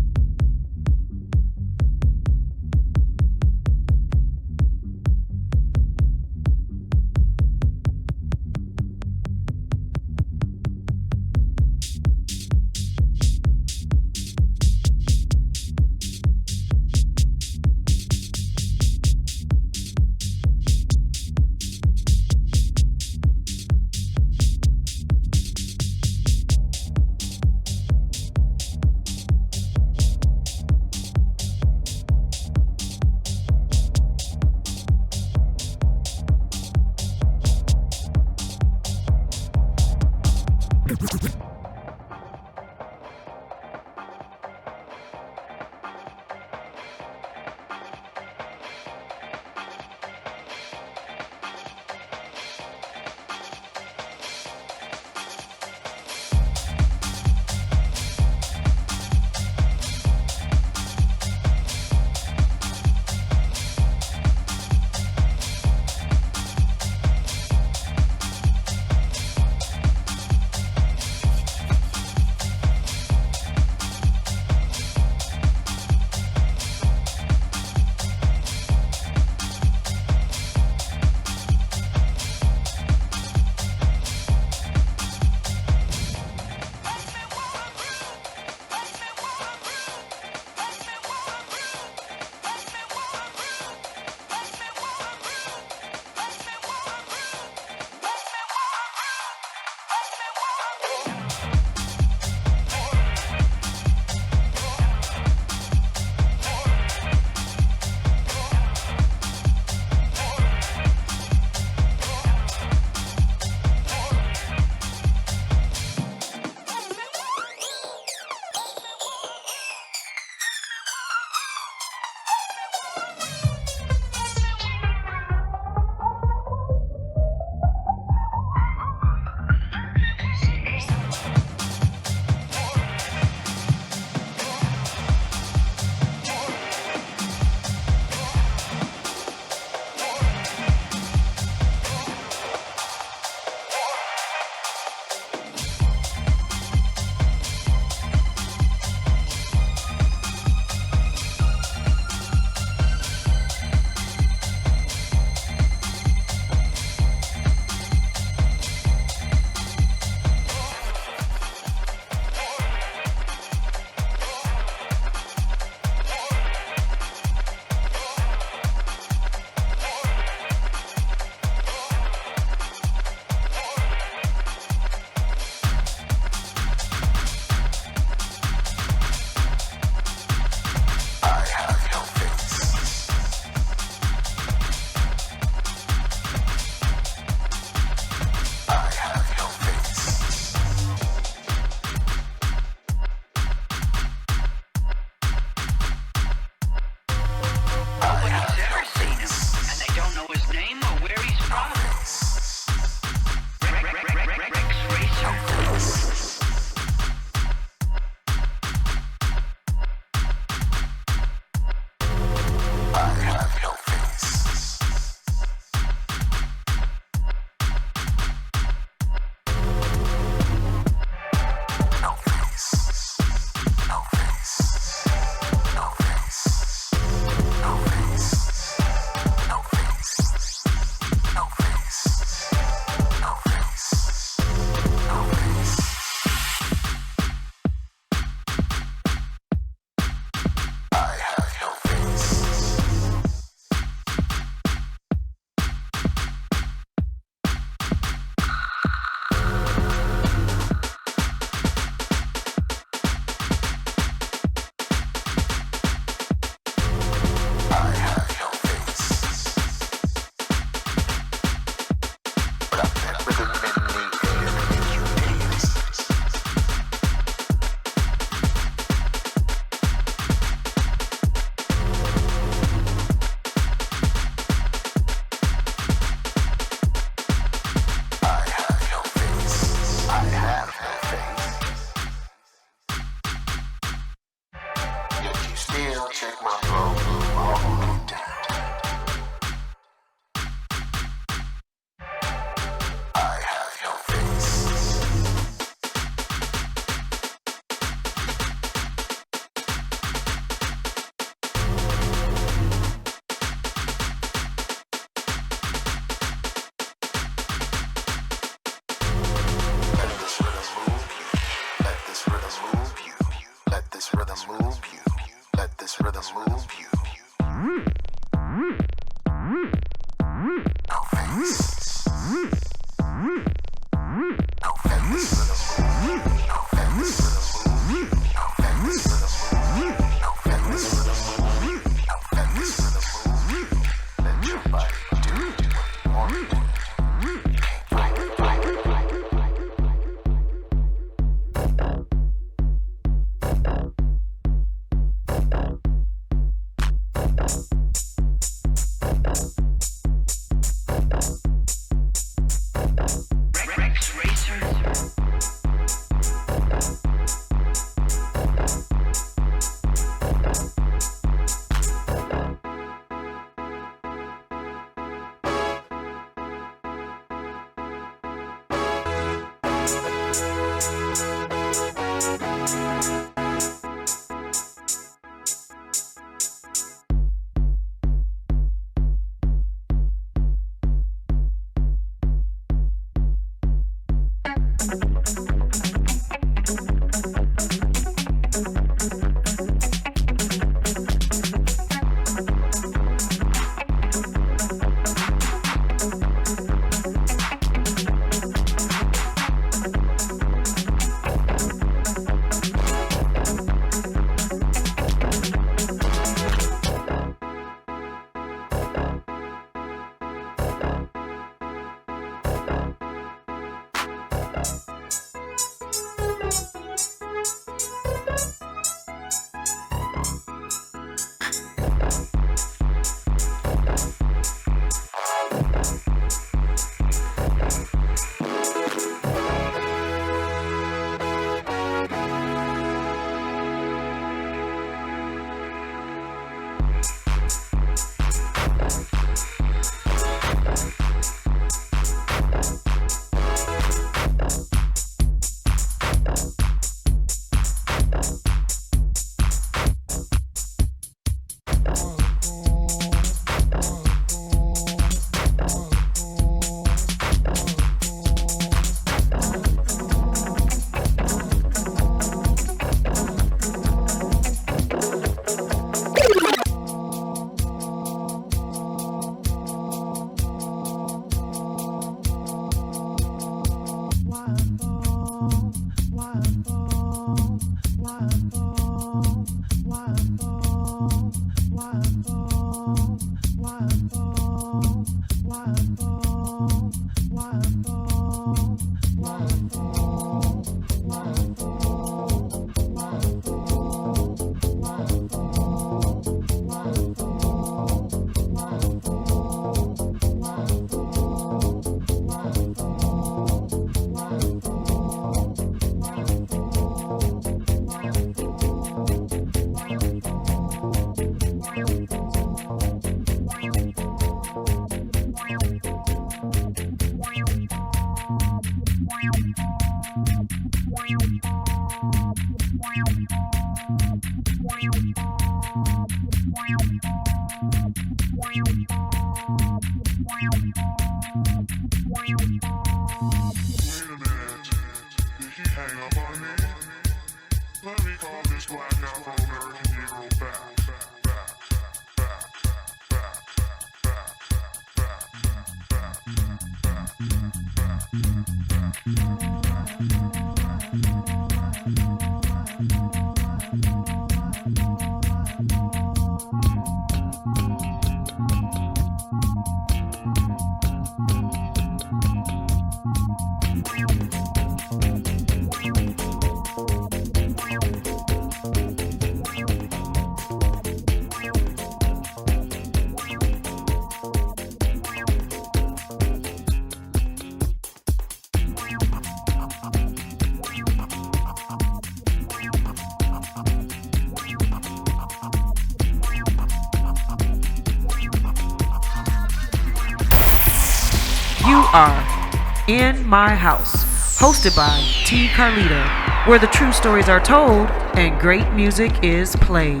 are In My House, hosted by T.Carlita, where the true stories are told and great music is played.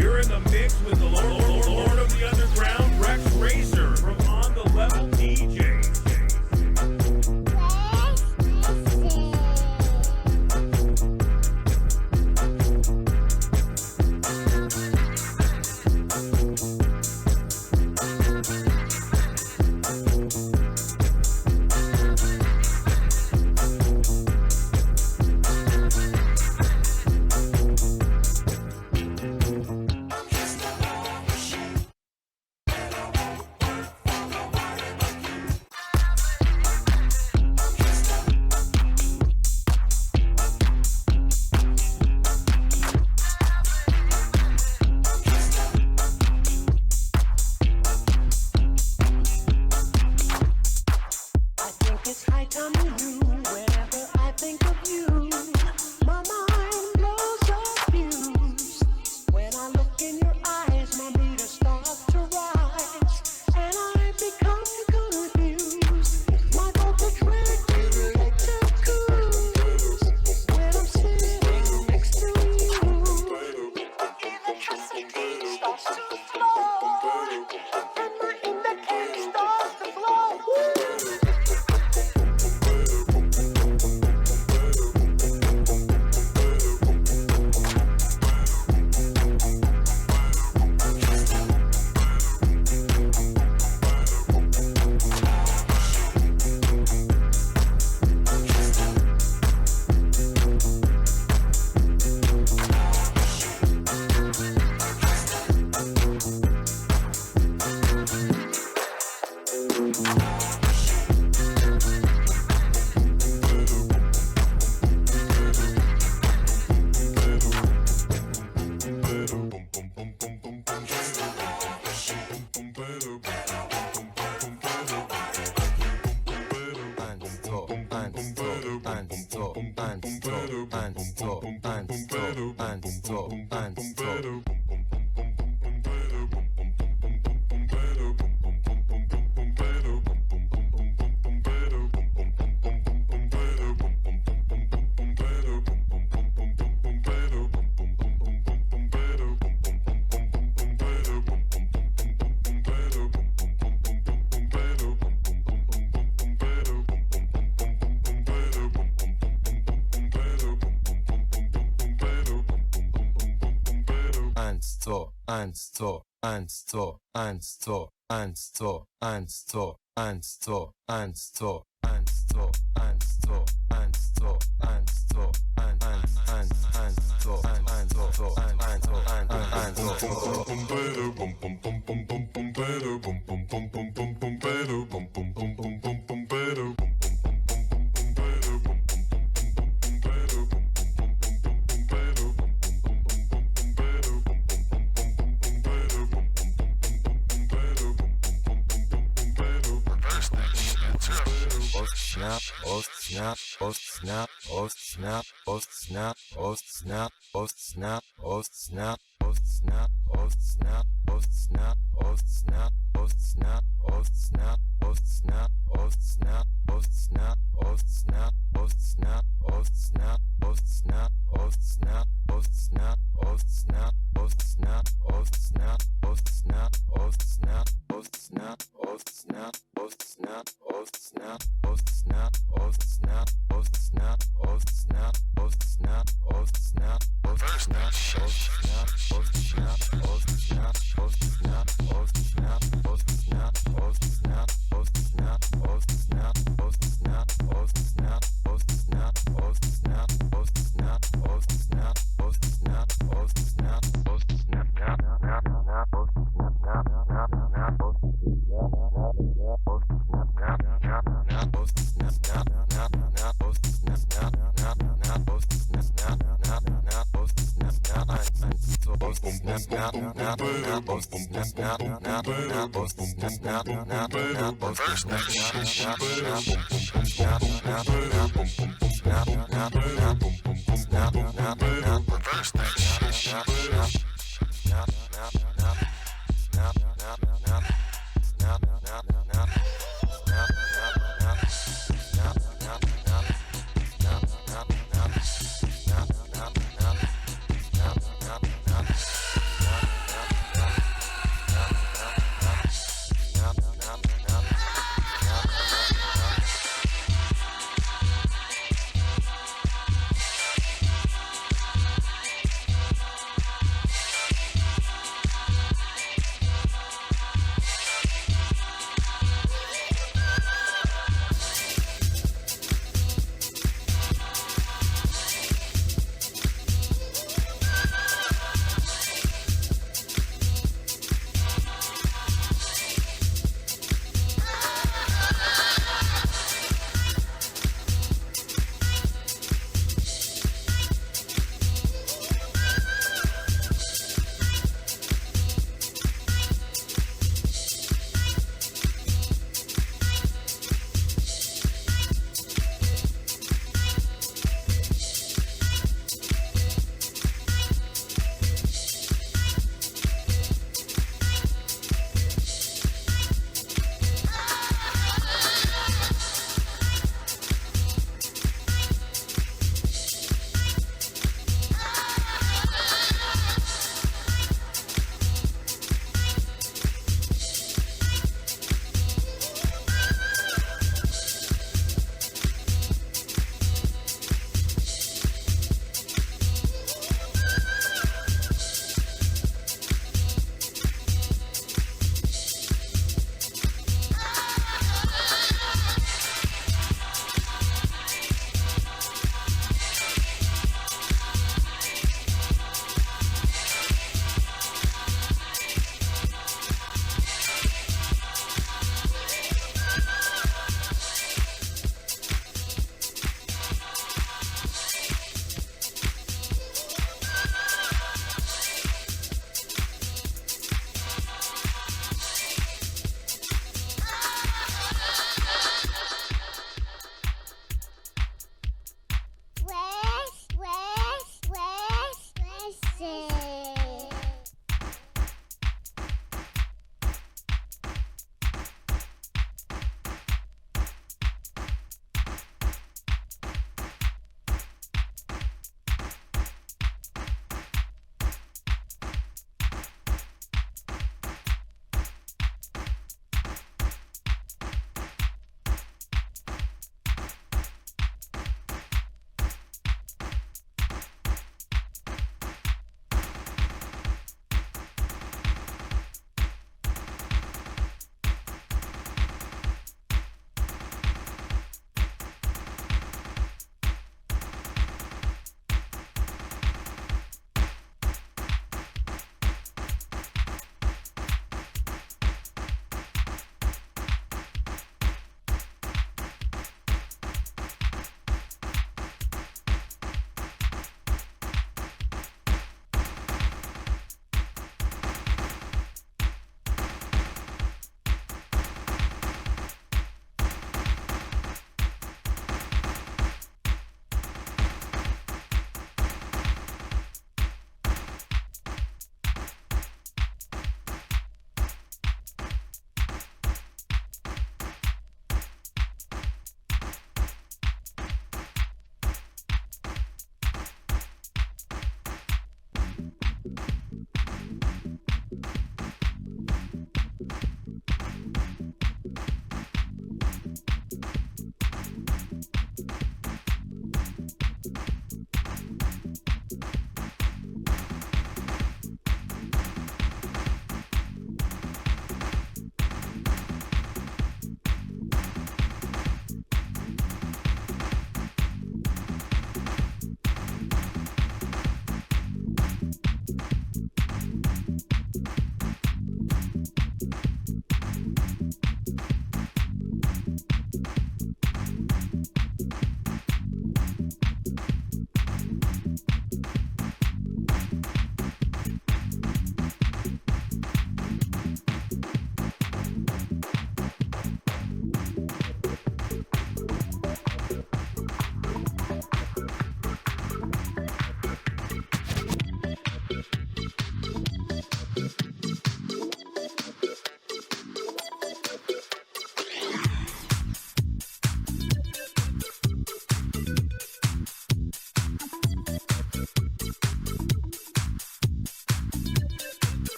You're in the mix with the Lord of the Underground, Rexx Racer from On the Level DJ.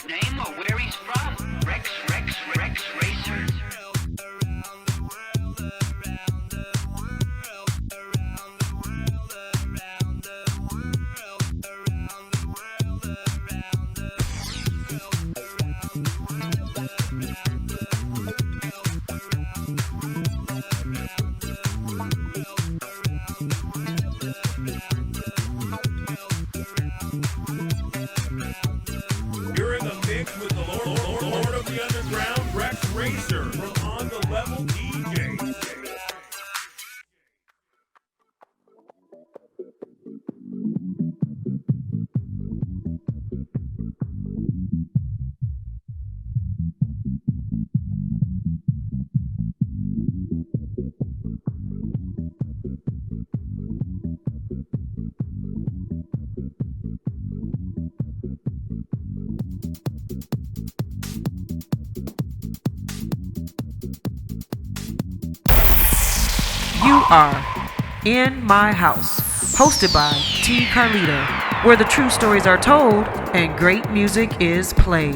his name or where he's from. Rexx Racer. You're in the mix with the Lord of the Underground, Rexx Racer from On the Level DJ. You are In My House, hosted by T.Carlita, where the true stories are told and great music is played.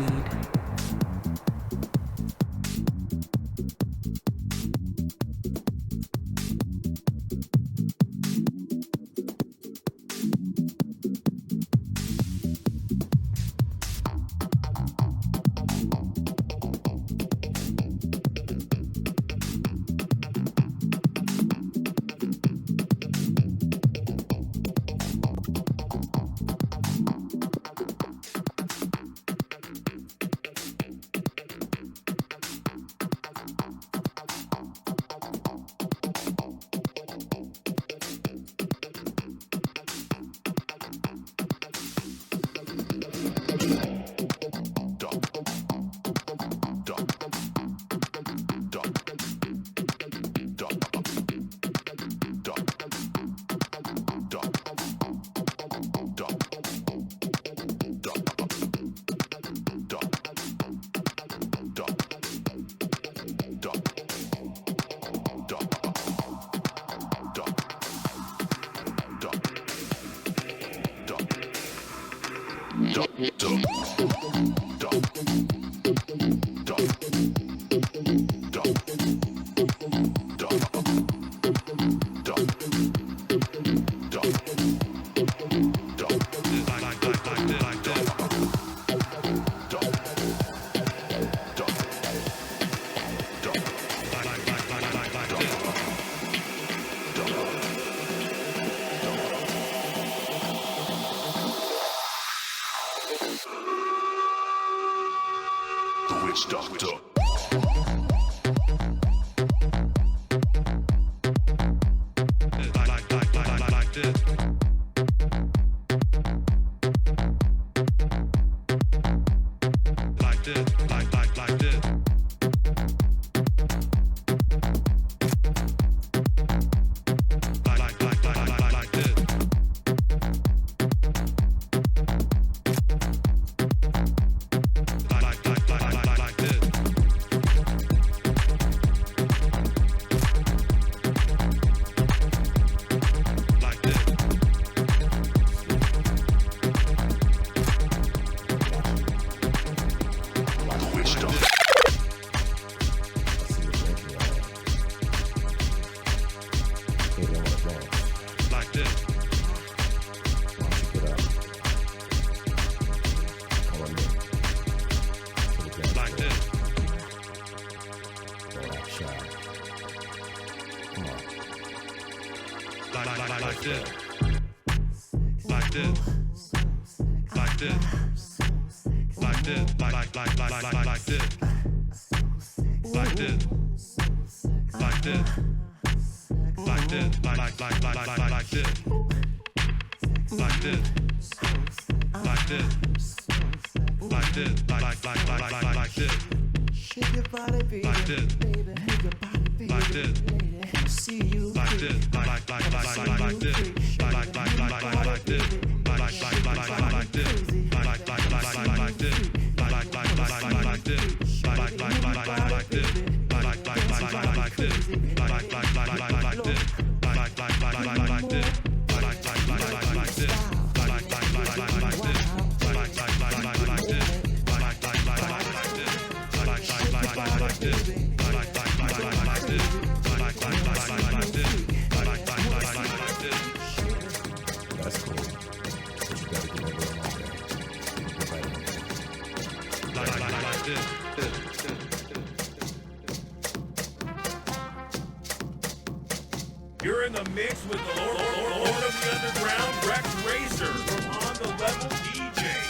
You're in the mix with the Lord of the Underground, Rexx Racer from On the Level DJ.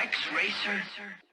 Rexx Racer.